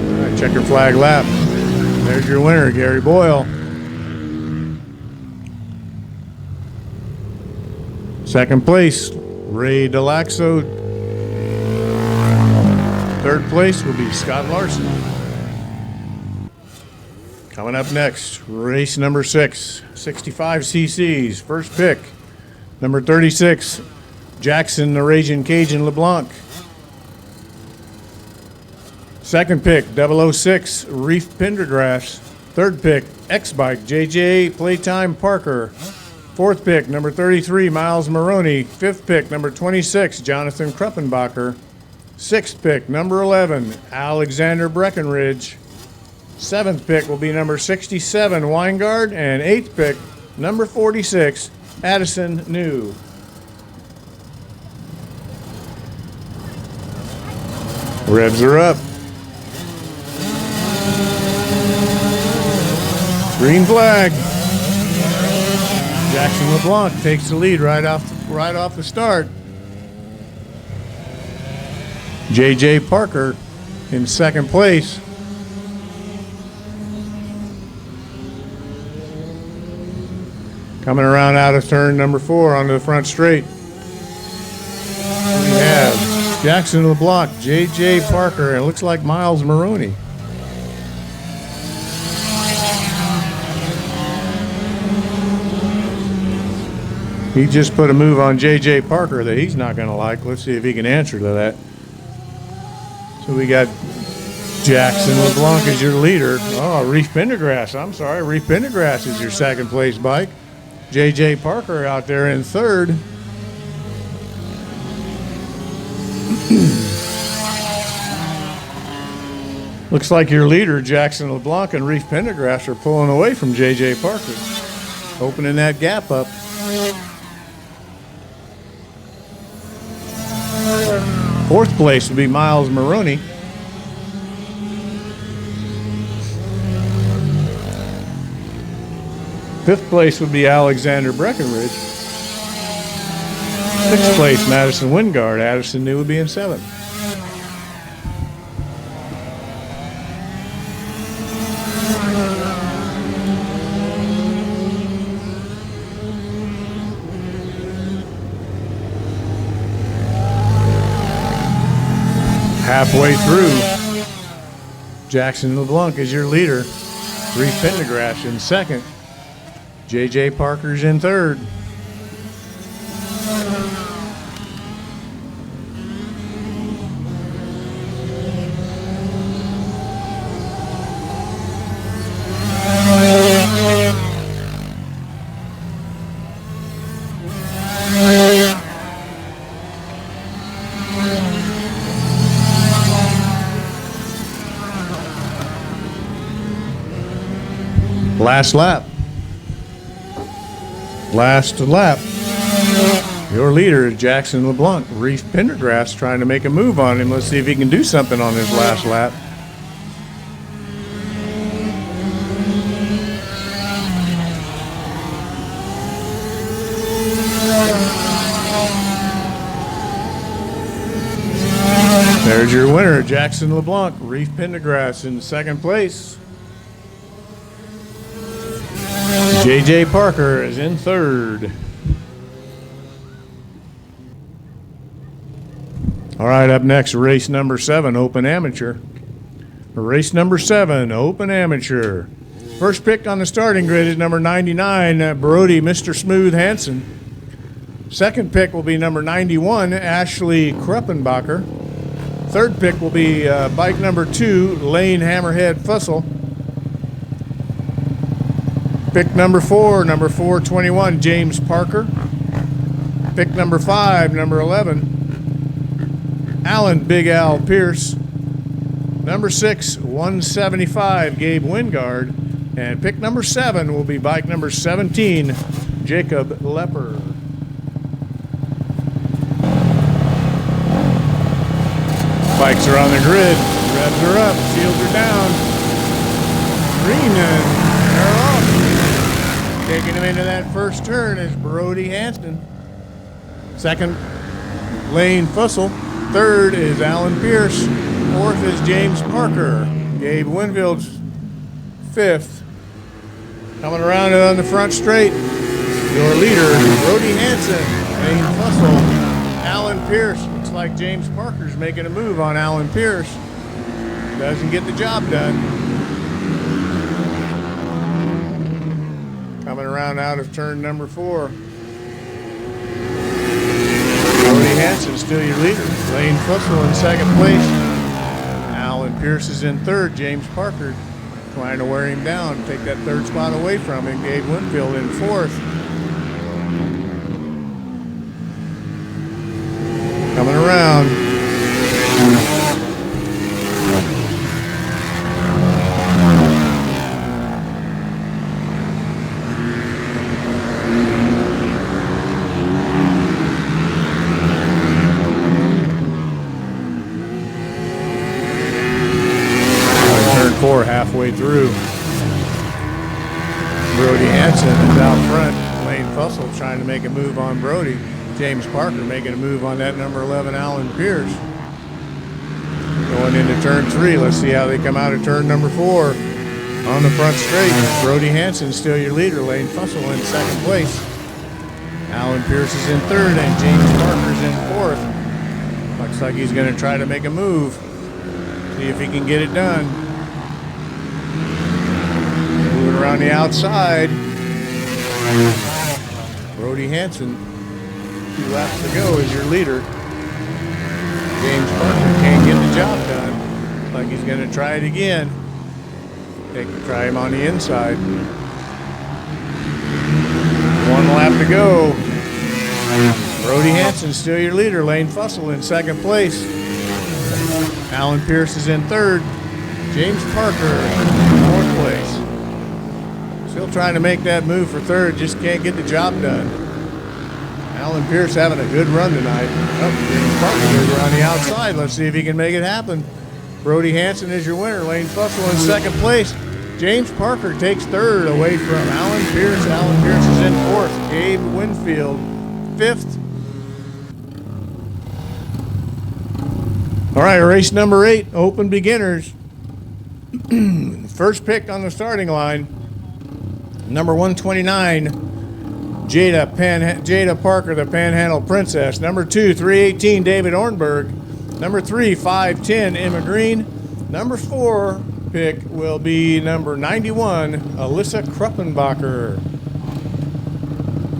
All right, checker flag lap. There's your winner, Gary Boyle. Second place, Ray Delaxo. Third place will be Scott Larson. Coming up next, race number 6, 65 cc's. First pick, number 36, Jackson the Raging Cajun LeBlanc. Second pick, 006, Reef Pendergrass. Third pick, X-Bike, JJ Playtime Parker. Fourth pick, number 33, Miles Maroney. Fifth pick, number 26, Jonathan Kruppenbacher. Sixth pick, number 11, Alexander Breckenridge. Seventh pick will be number 67, Weingard. And eighth pick, number 46, Addison New. Revs are up. Green flag. Jackson LeBlanc takes the lead right off the start. JJ Parker in second place. Coming around out of turn number 4 onto the front straight. We have Jackson LeBlanc, JJ Parker, and it looks like Miles Maroney. He just put a move on JJ Parker that he's not going to like. Let's see if he can answer to that. So we got Jackson LeBlanc as your leader. Oh, Reef Pendergrass. I'm sorry. Reef Pendergrass is your second place bike. JJ Parker out there in third. Looks like your leader, Jackson LeBlanc, and Reef Pendergrass are pulling away from JJ Parker, opening that gap up. Fourth place would be Miles Maroney. Fifth place would be Alexander Breckenridge. Sixth place, Madison Wingard. Addison New would be in seventh. Halfway through, Jackson LeBlanc is your leader. Reef Pendergrass in second. JJ Parker's in third. Last lap. Last lap. Your leader is Jackson LeBlanc. Reef Pendergrass trying to make a move on him. Let's see if he can do something on his last lap. There's your winner, Jackson LeBlanc. Reef Pendergrass in second place. JJ Parker is in third. All right, up next, race number 7, Open Amateur. Race number 7, Open Amateur. First pick on the starting grid is number 99, Brody Mr. Smooth Hansen. Second pick will be number 91, Ashley Kruppenbacher. Third pick will be bike number 2, Lane Hammerhead Fussell. Pick number 4, number 421, James Parker. Pick number 5, number 11, Alan Big Al Pierce. Number 6, 175, Gabe Wingard. And pick number 7 will be bike number 17, Jacob Lepper. Bikes are on the grid. Revs are up. Shields are down. Green and they're off. Taking him into that first turn is Brody Hanson. Second, Lane Fussell. Third is Alan Pierce. Fourth is James Parker. Gabe Winfield's fifth. Coming around on the front straight, your leader, Brody Hanson. Lane Fussell. Alan Pierce. Looks like James Parker's making a move on Alan Pierce. Doesn't get the job done. Coming around out of turn number 4. Brody Hanson still your leader. Lane Fussell in second place. Alan Pierce is in third. James Parker trying to wear him down, take that third spot away from him. Gabe Winfield in fourth. Coming around. Turn 4 halfway through. Brody Hanson is out front. Lane Fussell trying to make a move on Brody. James Parker making a move on that number 11, Alan Pierce. Going into turn 3. Let's see how they come out of turn number 4. On the front straight, Brody Hanson still your leader. Lane Fussell in second place. Alan Pierce is in third and James Parker's in fourth. Looks like he's going to try to make a move. See if he can get it done. Moving around the outside. Brody Hanson. 2 laps to go is your leader. James Parker can't get the job done. Looks like he's going to try it again. Try him on the inside. 1 lap to go. Brody Hanson still your leader. Lane Fussell in second place. Alan Pierce is in third. James Parker in fourth place. Still trying to make that move for third. Just can't get the job done. Alan Pierce having a good run tonight. Oh, James Parker on the outside. Let's see if he can make it happen. Brody Hanson is your winner. Lane Fussell in second place. James Parker takes third away from Alan Pierce. Alan Pierce is in fourth. Gabe Winfield, fifth. All right, race number 8, open beginners. First pick on the starting line, number 129. Jada Parker, the Panhandle Princess. Number 2, 318, David Ornberg. Number 3, 510, Emma Green. Number 4 pick will be number 91, Alyssa Kruppenbacher.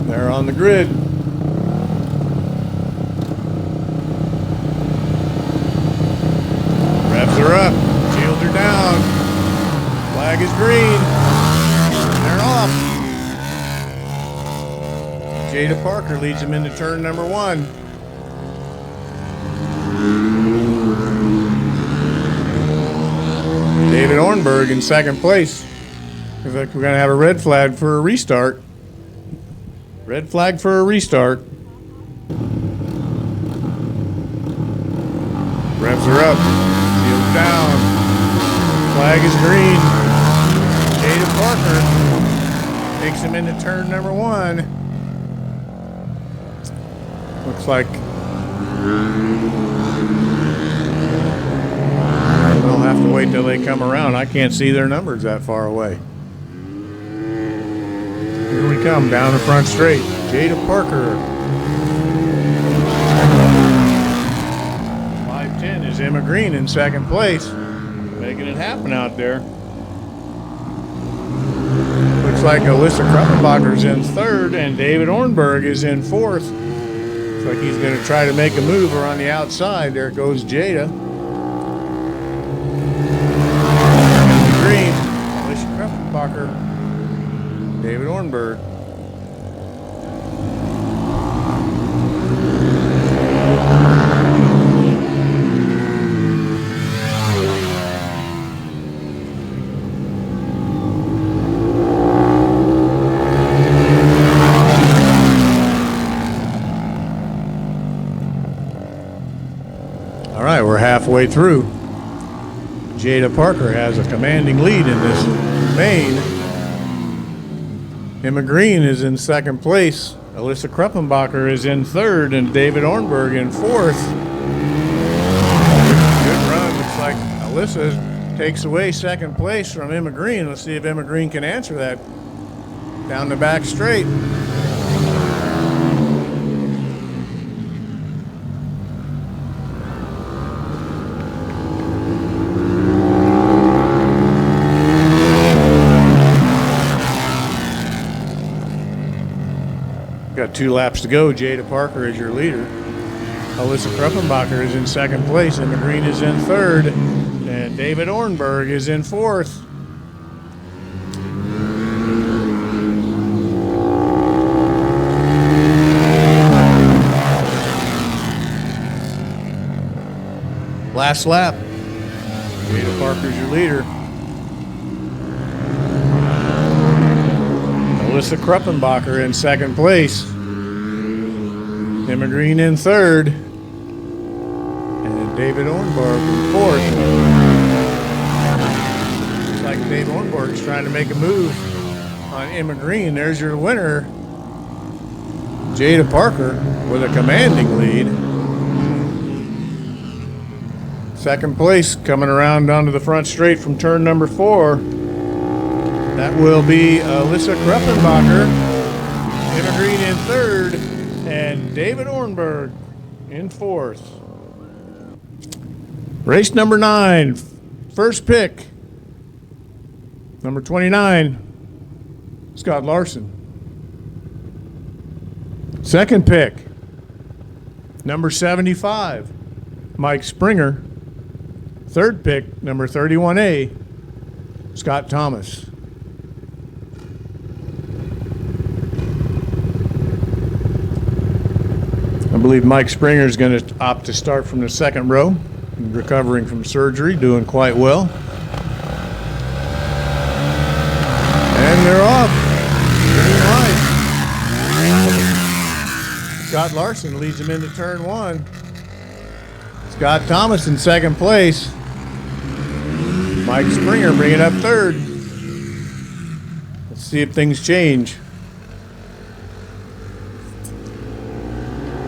They're on the grid. Revs are up, shields are down. Flag is green. They're off. Jada Parker leads them into turn number 1. David Ornberg in second place. Looks like we're going to have a red flag for a restart. Red flag for a restart. Revs are up. Shields down. Flag is green. Jada Parker takes him into turn number 1. Looks like we'll have to wait till they come around. I can't see their numbers that far away. Here we come down the front straight. Jada Parker. 510 is Emma Green in second place. Making it happen out there. Looks like Alyssa Kruppenbacher's in third and David Ornberg is in fourth. Looks like he's going to try to make a move around the outside. There goes Jada. Green, Alyssa Kruppenbacher, David Ornberg. halfway through. Jada Parker has a commanding lead in this main. Emma Green is in second place. Alyssa Kruppenbacher is in third, and David Ornberg in fourth. Good run. Looks like Alyssa takes away second place from Emma Green. Let's see if Emma Green can answer that. Down the back straight. Got 2 laps to go. Jada Parker is your leader. Alyssa Kruppenbacher is in second place. Emma Green is in third. And David Ornberg is in fourth. Last lap. Jada Parker's your leader. Alyssa Kruppenbacher in second place. Emma Green in third. And David Ornberg in fourth. Looks like David Ornberg's trying to make a move on Emma Green. There's your winner, Jada Parker, with a commanding lead. Second place coming around onto the front straight from turn number 4. That will be Alyssa Kruppenbacher, Emma Green in third, and David Ornberg in fourth. Race number 9, first pick, number 29, Scott Larson. Second pick, number 75, Mike Springer. Third pick, number 31A, Scott Thomas. I believe Mike Springer is going to opt to start from the second row, recovering from surgery, doing quite well. And they're off. Green light. Scott Larson leads him into turn 1. Scott Thomas in second place. Mike Springer bringing up third. Let's see if things change.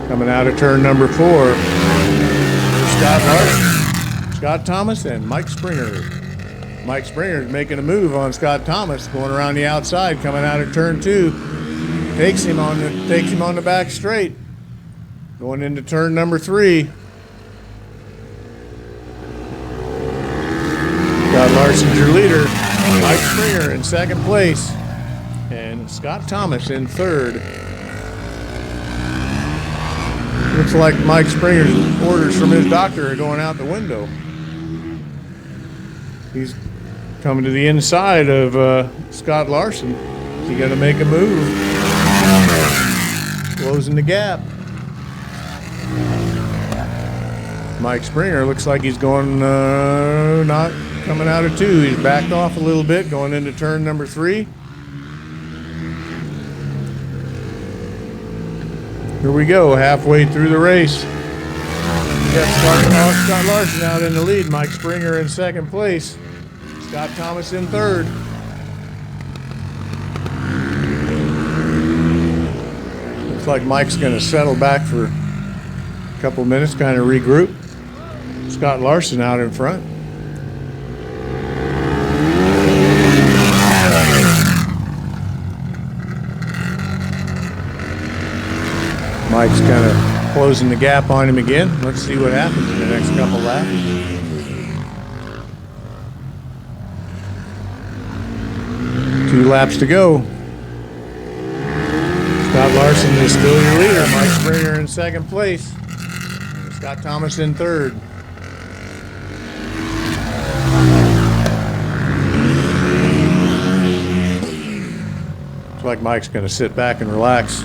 Coming out of turn number 4, Scott Larson, Scott Thomas, and Mike Springer. Mike Springer is making a move on Scott Thomas, going around the outside, coming out of turn 2. Takes him on the back straight. Going into turn number 3. Scott Larson's your leader. Mike Springer in second place, and Scott Thomas in third. Looks like Mike Springer's orders from his doctor are going out the window. He's coming to the inside of Scott Larson. Is he going to make a move? Closing the gap. Mike Springer looks like he's going not coming out of 2. He's backed off a little bit, going into turn number 3. Here we go, halfway through the race. Got Scott Larson out in the lead. Mike Springer in second place. Scott Thomas in third. Looks like Mike's going to settle back for a couple minutes, kind of regroup. Scott Larson out in front. Mike's kind of closing the gap on him again. Let's see what happens in the next couple laps. Two laps to go. Scott Larson is still your leader. Mike Springer in second place. Scott Thomas in third. Looks like Mike's going to sit back and relax.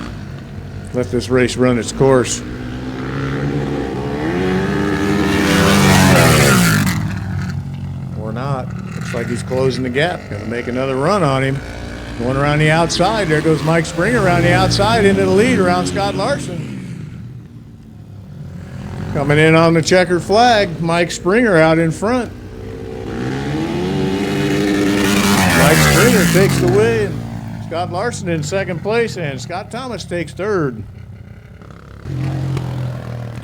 Let this race run its course. Or not. Looks like he's closing the gap. Going to make another run on him. Going around the outside. There goes Mike Springer around the outside into the lead around Scott Larson. Coming in on the checkered flag, Mike Springer out in front. Mike Springer takes the win. Scott Larson in second place, and Scott Thomas takes third.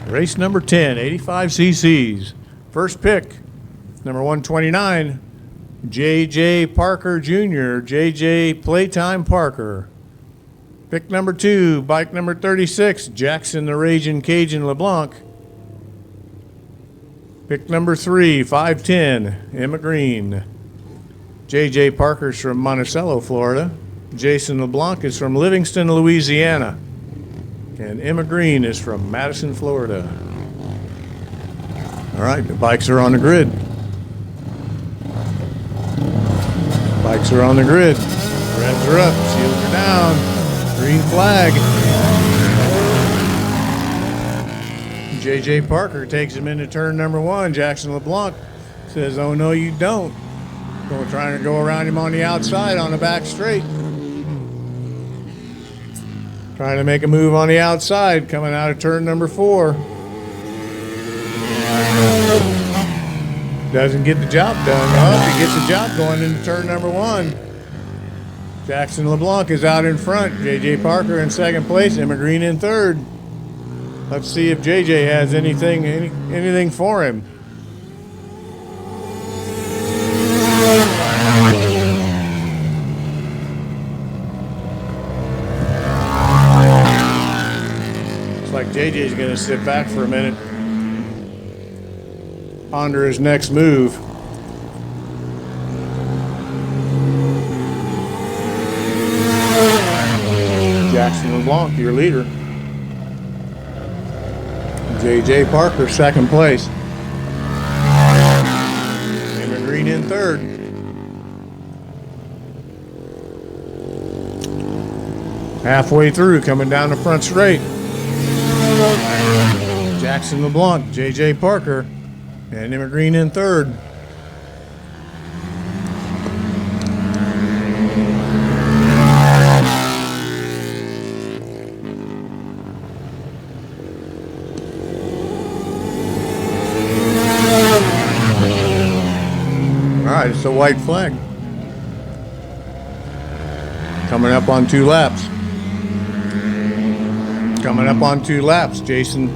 Race number 10, 85 cc's. First pick, number 129, J.J. Parker Jr., J.J. Playtime Parker. Pick number 2, bike number 36, Jackson the Raging Cajun LeBlanc. Pick number 3, 510, Emma Green. J.J. Parker's from Monticello, Florida. Jason LeBlanc is from Livingston, Louisiana. And Emma Green is from Madison, Florida. All right, the bikes are on the grid. Bikes are on the grid. Revs are up, seals are down. Green flag. J.J. Parker takes him into turn number 1. Jackson LeBlanc says, "Oh no, you don't." Trying to go around him on the outside on the back straight. Trying to make a move on the outside, coming out of turn number 4. Doesn't get the job done. Oh, he gets the job going into turn number 1. Jackson LeBlanc is out in front. J.J. Parker in second place. Emma Green in third. Let's see if J.J. has anything for him. Looks like J.J.'s going to sit back for a minute. Ponder his next move. Jackson LeBlanc, your leader. J.J. Parker, second place. Emma Green in third. Halfway through, coming down the front straight. Jackson LeBlanc, J.J. Parker, and Emma Green in third. All right, it's a white flag. Coming up on 2 laps. Coming up on 2 laps, Jackson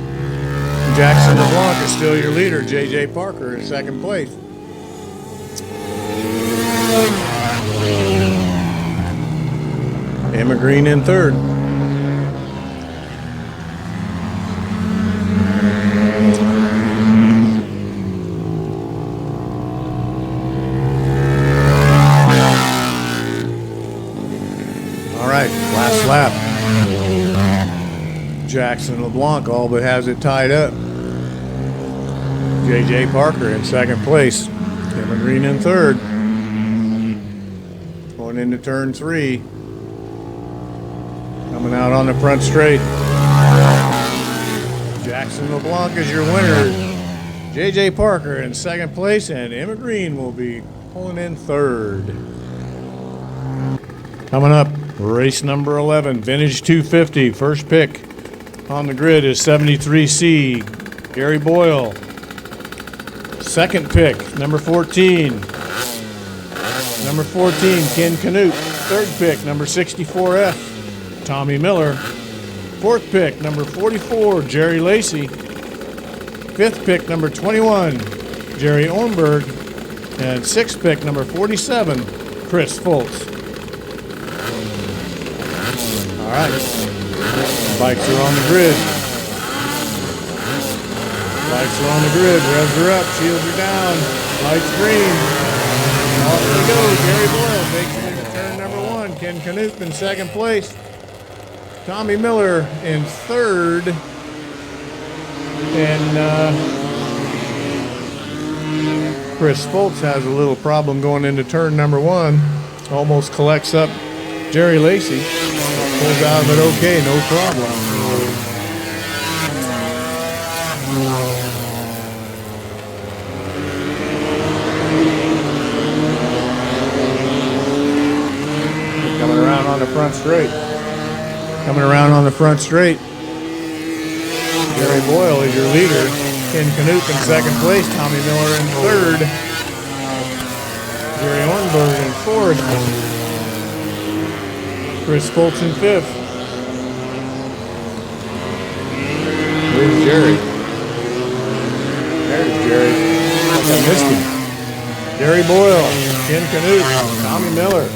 LeBlanc is still your leader. J.J. Parker in second place. Emma Green in third. All right, last lap. Jackson LeBlanc all but has it tied up. J.J. Parker in second place. Emma Green in third. Going into turn 3. Coming out on the front straight. Jackson LeBlanc is your winner. J.J. Parker in second place, and Emma Green will be pulling in third. Coming up, race number 11, Vintage 250. First pick on the grid is 73C, Gary Boyle. Second pick, number 14. Number 14, Ken Canute. Third pick, number 64F, Tommy Miller. Fourth pick, number 44, Jerry Lacey. Fifth pick, number 21, Jerry Ornberg. And sixth pick, number 47, Chris Foltz. All right. Bikes are on the grid. Bikes are on the grid. Revs are up. Shields are down. Lights green. Off they go. Gary Boyle takes it into turn number 1. Ken Canute in second place. Tommy Miller in third. And Chris Foltz has a little problem going into turn number 1. Almost collects up Jerry Lacey. Pulls out of it okay, no problem. Coming around on the front straight. Coming around on the front straight. Gary Boyle is your leader. Ken Canute in second place. Tommy Miller in third. Jerry Ornberg in fourth. Chris Foltz in fifth. Where's Jerry? There's Jerry. I think I missed him. Jerry Boyle, Ken Canute, Tommy Miller.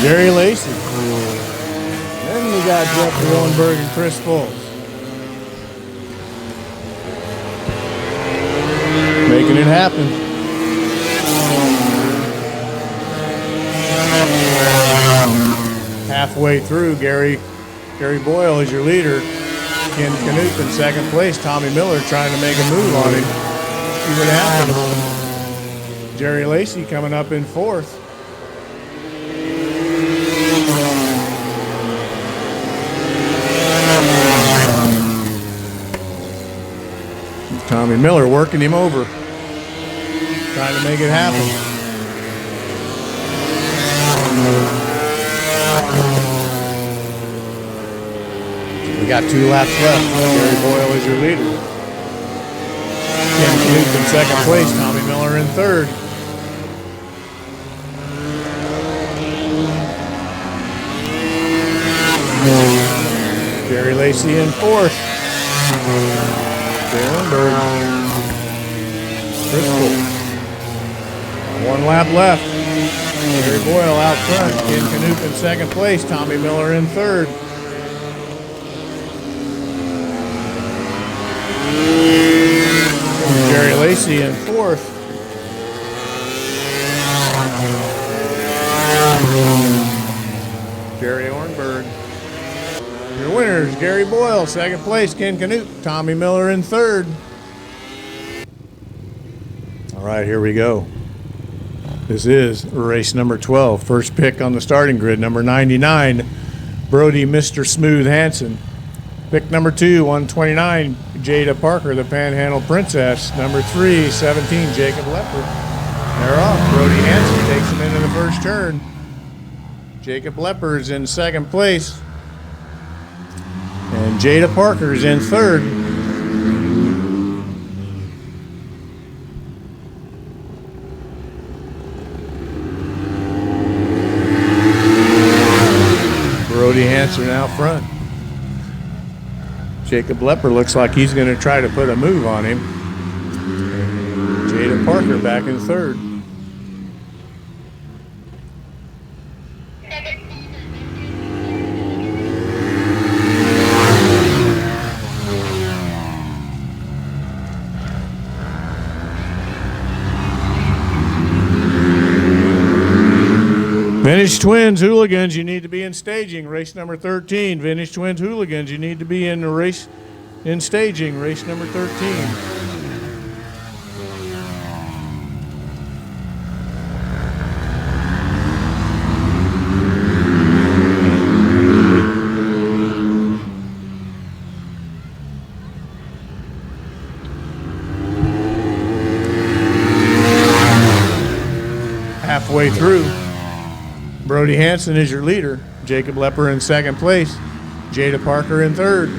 Jerry Lacey. Then we got Jeffrey Owenberg and Chris Foltz. Making it happen. Halfway through, Gary Boyle is your leader. Ken Canute in second place. Tommy Miller trying to make a move on him. See what happens. Jerry Lacey coming up in fourth. Tommy Miller working him over. Trying to make it happen. We got 2 laps left. Gary Boyle is your leader. Ken Canute in second place. Tommy Miller in third. Jerry Lacey in fourth. Ornberg. Chris Foltz. 1 lap left. Gary Boyle out front. Ken Canute in second place. Tommy Miller in third. Jerry Lacey in fourth. Jerry Ornberg. Your winners, Gary Boyle, second place. Ken Canute, Tommy Miller in third. All right, here we go. This is race number 12. First pick on the starting grid, number 99, Brody Mr. Smooth Hansen. Pick number 2, 129, Jada Parker, the Panhandle Princess. Number 3, 17, Jacob Lepper. They're off. Brody Hansen takes him into the first turn. Jacob Lepper is in second place. And Jada Parker is in third. Brody Hansen out front. Jacob Lepper looks like he's going to try to put a move on him. Jada Parker back in third. Vintage Twins Hooligans, you need to be in staging. Race number 13. Vintage Twins Hooligans, you need to be in the race in staging. Race number 13. Halfway through. Brody Hansen is your leader. Jacob Lepper in second place. Jada Parker in third.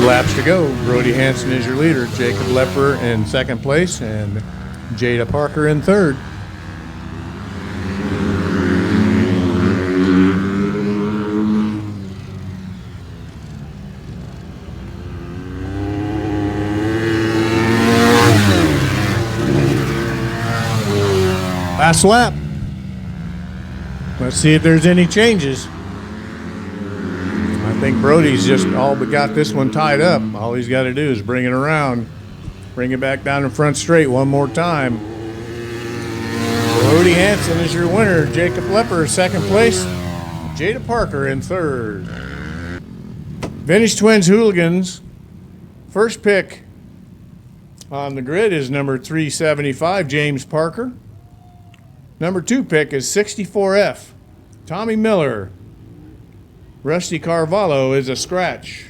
Laps to go. Brody Hansen is your leader. Jacob Lepper in second place and Jada Parker in third. Last lap. Let's see if there's any changes. I think Brody's just all but got this one tied up. All he's got to do is bring it around. Bring it back down in front straight one more time. Brody Hansen is your winner. Jacob Lepper, second place. Jada Parker in third. Vintage Twins Hooligans. First pick, On the grid is number 375, James Parker. Number 2 pick is 64F, Tommy Miller. Rusty Carvalho is a scratch.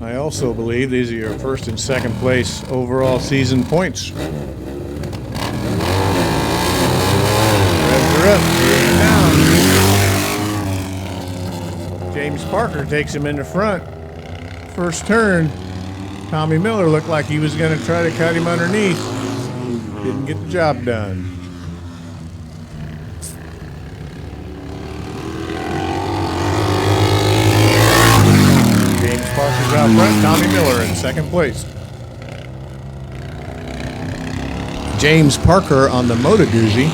I also believe these are your first and second place overall season points. Revs are up, down. James Parker takes him in the front. First turn, Tommy Miller looked like he was going to try to cut him underneath. Didn't get the job done. James Parker's out front, Tommy Miller in second place. James Parker on the Moto Guzzi.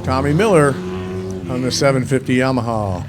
Tommy Miller on the 750 Yamaha.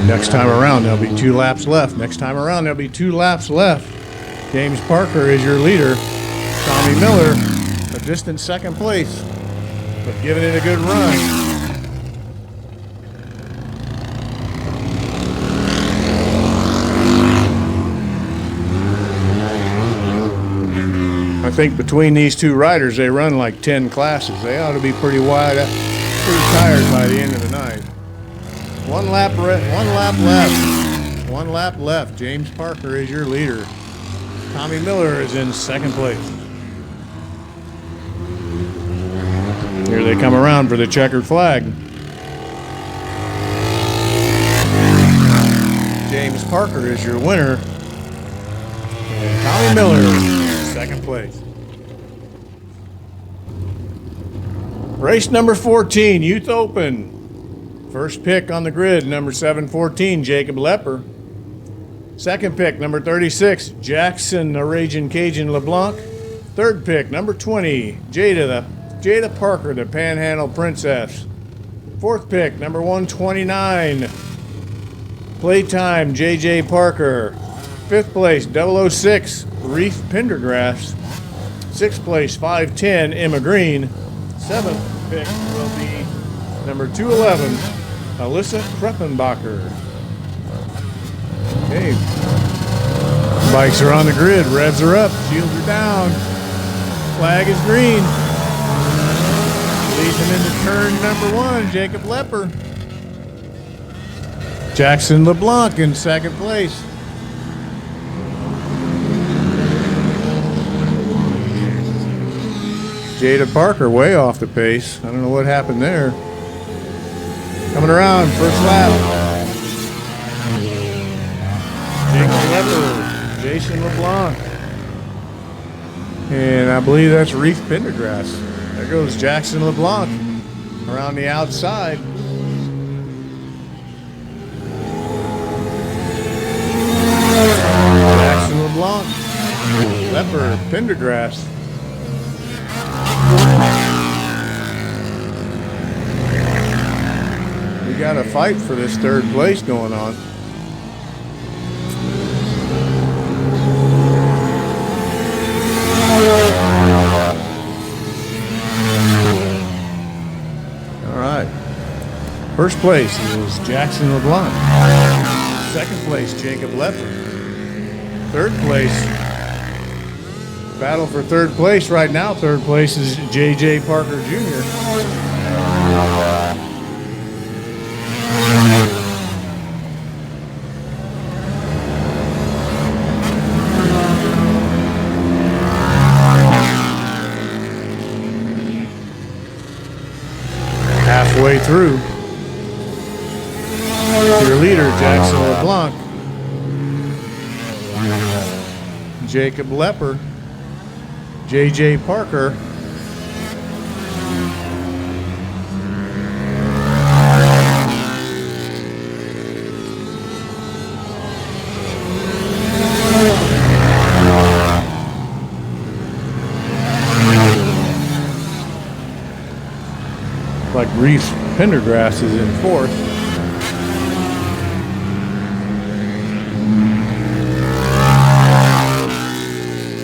Next time around, there'll be 2 laps left. Next time around, there'll be 2 laps left. James Parker is your leader. Tommy Miller, a distant second place, but giving it a good run. I think between these 2 riders, they run like 10 classes. They ought to be pretty tired by the end of the night. One lap left. 1 lap left. James Parker is your leader. Tommy Miller is in second place. Here they come around for the checkered flag. James Parker is your winner. And Tommy Miller, second place. Race number 14, Youth Open. First pick on the grid, number 714, Jacob Lepper. Second pick, number 36, Jackson, the Raging Cajun LeBlanc. Third pick, number 20, Jada Parker, the Panhandle Princess. Fourth pick, number 129, Playtime, JJ Parker. Fifth place, 006, Reef Pendergrass. Sixth place, 510, Emma Green. Seventh pick will be number 211, Alyssa Kreppenbacher. Okay. Bikes are on the grid. Revs are up. Shields are down. Flag is green. Leads him into turn number 1, Jacob Lepper. Jackson LeBlanc in second place. Jada Parker way off the pace. I don't know what happened there. Coming around, first lap. Jacob Lepper, Jason LeBlanc. And I believe that's Reef Pendergrass. There goes Jackson LeBlanc around the outside. Jackson LeBlanc, Lepper, Pendergrass. We got a fight for this third place going on. All right. First place is Jackson LeBlanc. Second place, Jacob Lepper. Third place, Battle for third place right now. Third place is J.J. Parker Jr. Halfway through. Your leader, Jackson LeBlanc. Jacob Lepper. J.J. Parker. Like Reese Pendergrass is in fourth.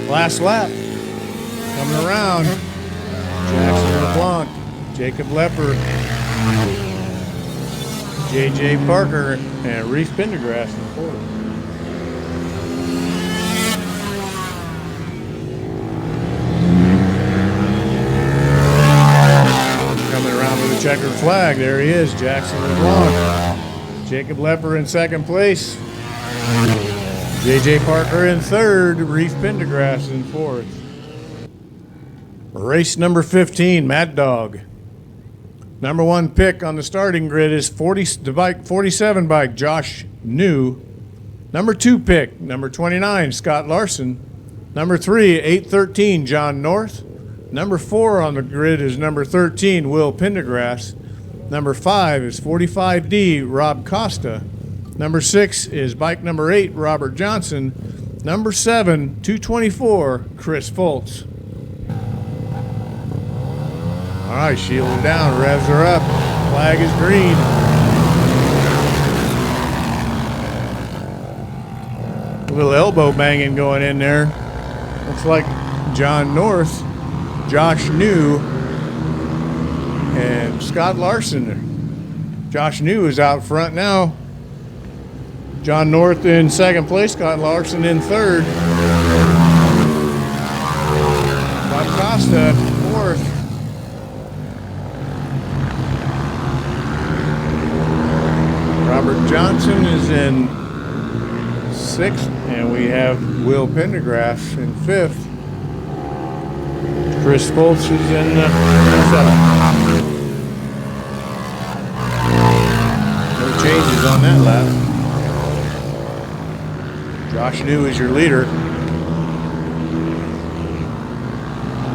Last lap. Coming around. Jackson LeBlanc, Jacob Lepper, J.J. Parker, and Reese Pendergrass in fourth. Coming around with a checkered flag. There he is, Jackson LeBlanc. Jacob Lepper in second place. J.J. Parker in third. Reese Pendergrass in fourth. Race number 15, Mad Dog. Number one pick on the starting grid is 47 bike, Josh New. Number two pick, number 29, Scott Larson. Number 3, 813, John North. Number 4 on the grid is number 13, Will Pendergrass. Number 5 is 45D, Rob Costa. Number 6 is bike number 8, Robert Johnson. Number 7, 224, Chris Foltz. All right, shielded down, revs are up. Flag is green. A little elbow banging going in there. Looks like John North, Josh New, and Scott Larson. Josh New is out front now. John North in second place, Scott Larson in third. Bob Costa fourth. Robert Johnson is in sixth, and we have Will Pendergrass in fifth. Chris Foltz is in seventh. No changes on that lap. Josh New is your leader.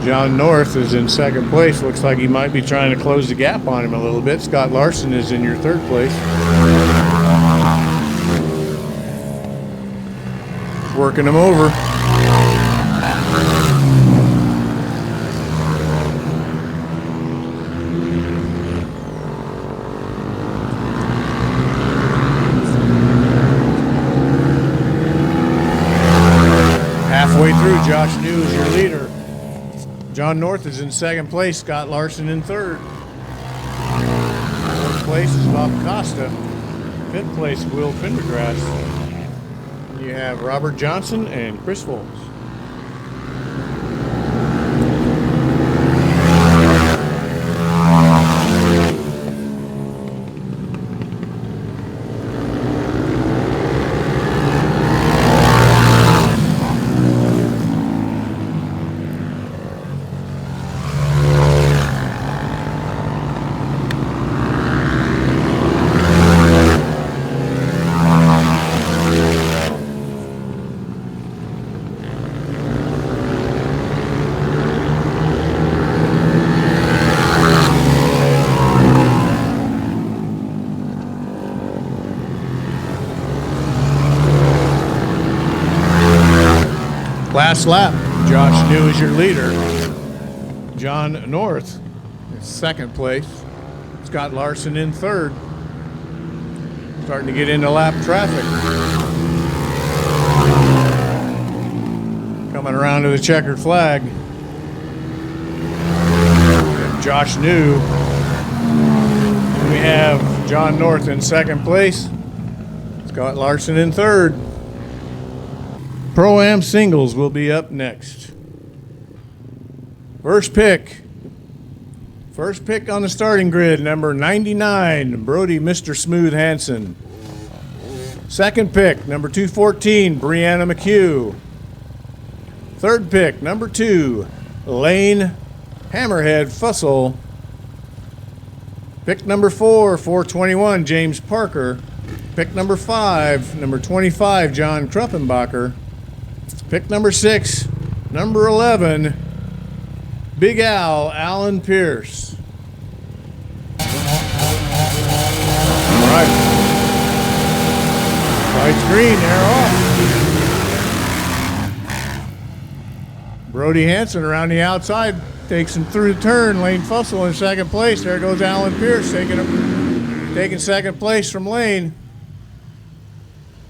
John North is in second place. Looks like he might be trying to close the gap on him a little bit. Scott Larson is in your third place. Working him over. Halfway through, Josh New is your leader. John North is in second place, Scott Larson in third. Fourth place is Bob Costa. Fifth place, Will Pendergrass. You have Robert Johnson and Chris Foltz. Last lap, Josh New is your leader. John North in second place. Scott Larson in third. Starting to get into lap traffic. Coming around to the checkered flag. Josh New. And we have John North in second place. Scott Larson in third. Pro-Am singles will be up next. First pick on the starting grid, number 99, Brody Mr. Smooth Hansen. Second pick, number 214, Brianna McHugh. Third pick, number 2, Lane Hammerhead Fussell. Pick number 4, 421, James Parker. Pick number 5, number 25, John Kruppenbacher. Pick number 6, number 11, Big Al, Alan Pierce. All right. Lights green, they're off. Brody Hansen around the outside takes him through the turn. Lane Fussell in second place. There goes Alan Pierce taking second place from Lane.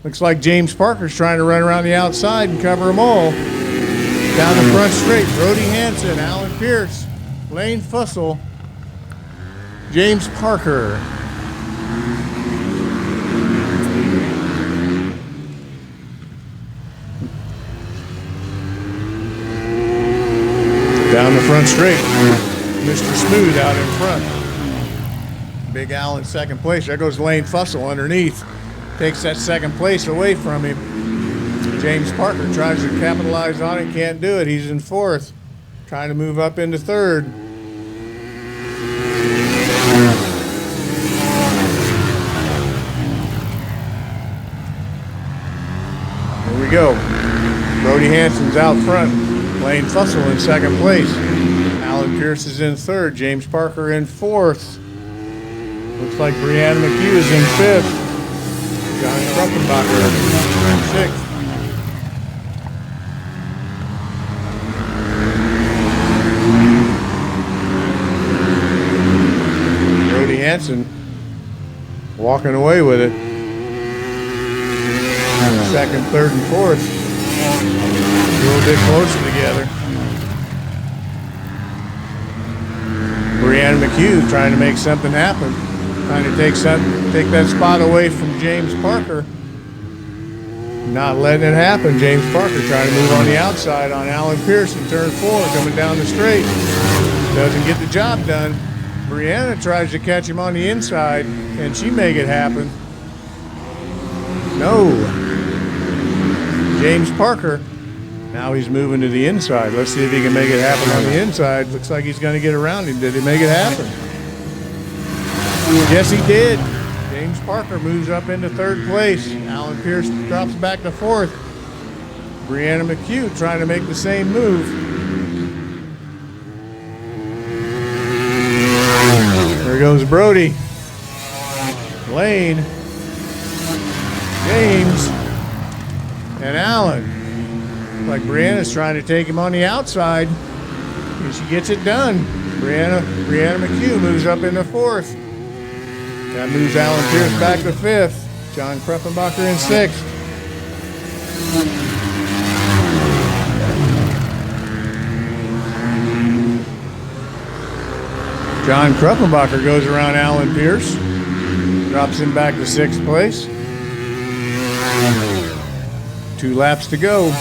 Looks like James Parker's trying to run around the outside and cover them all. Down the front straight, Brody Hansen, Alan Pierce, Lane Fussell, James Parker. Down the front straight, Mr. Smooth out in front. Big Al in second place. There goes Lane Fussell underneath. Takes that second place away from him. James Parker tries to capitalize on it, can't do it. He's in fourth, trying to move up into third. Here we go. Brody Hansen's out front. Lane Fussell in second place. Alan Pierce is in third. James Parker in fourth. Looks like Brianna McHugh is in fifth. John Kruppenbacher in sixth. Brody Hansen walking away with it. Second, third, and fourth. A little bit closer together. Brianna McHugh trying to make something happen. Trying to take that spot away from James Parker. Not letting it happen. James Parker trying to move on the outside on Alan Pierce in turn 4, coming down the straight. Doesn't get the job done. Brianna tries to catch him on the inside. Can she make it happen? No. James Parker. Now he's moving to the inside. Let's see if he can make it happen on the inside. Looks like he's going to get around him. Did he make it happen? Yes, he did. James Parker moves up into third place. Alan Pierce drops back to fourth. Brianna McHugh trying to make the same move. There goes Brody. Lane. James. And Alan. Like Brianna's trying to take him on the outside. And she gets it done. Brianna McHugh moves up into fourth. That moves Alan Pierce back to fifth. John Kruppenbacher in sixth. John Kruppenbacher goes around Alan Pierce. Drops him back to sixth place. 2 laps to go.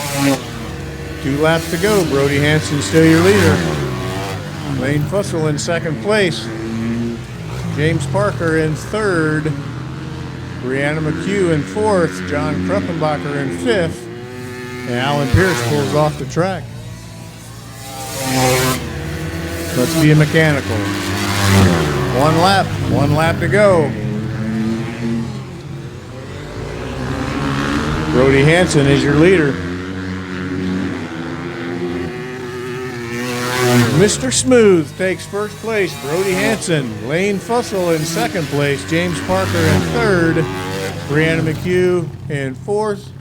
2 laps to go. Brody Hansen still your leader. Lane Fussell in second place. James Parker in third. Brianna McHugh in fourth. John Kruppenbacher in fifth. And Alan Pierce pulls off the track. Let's be a mechanical. 1 lap to go. Brody Hansen is your leader. Mr. Smooth takes first place. Brody Hansen. Lane Fussell in second place. James Parker in third. Brianna McHugh in fourth.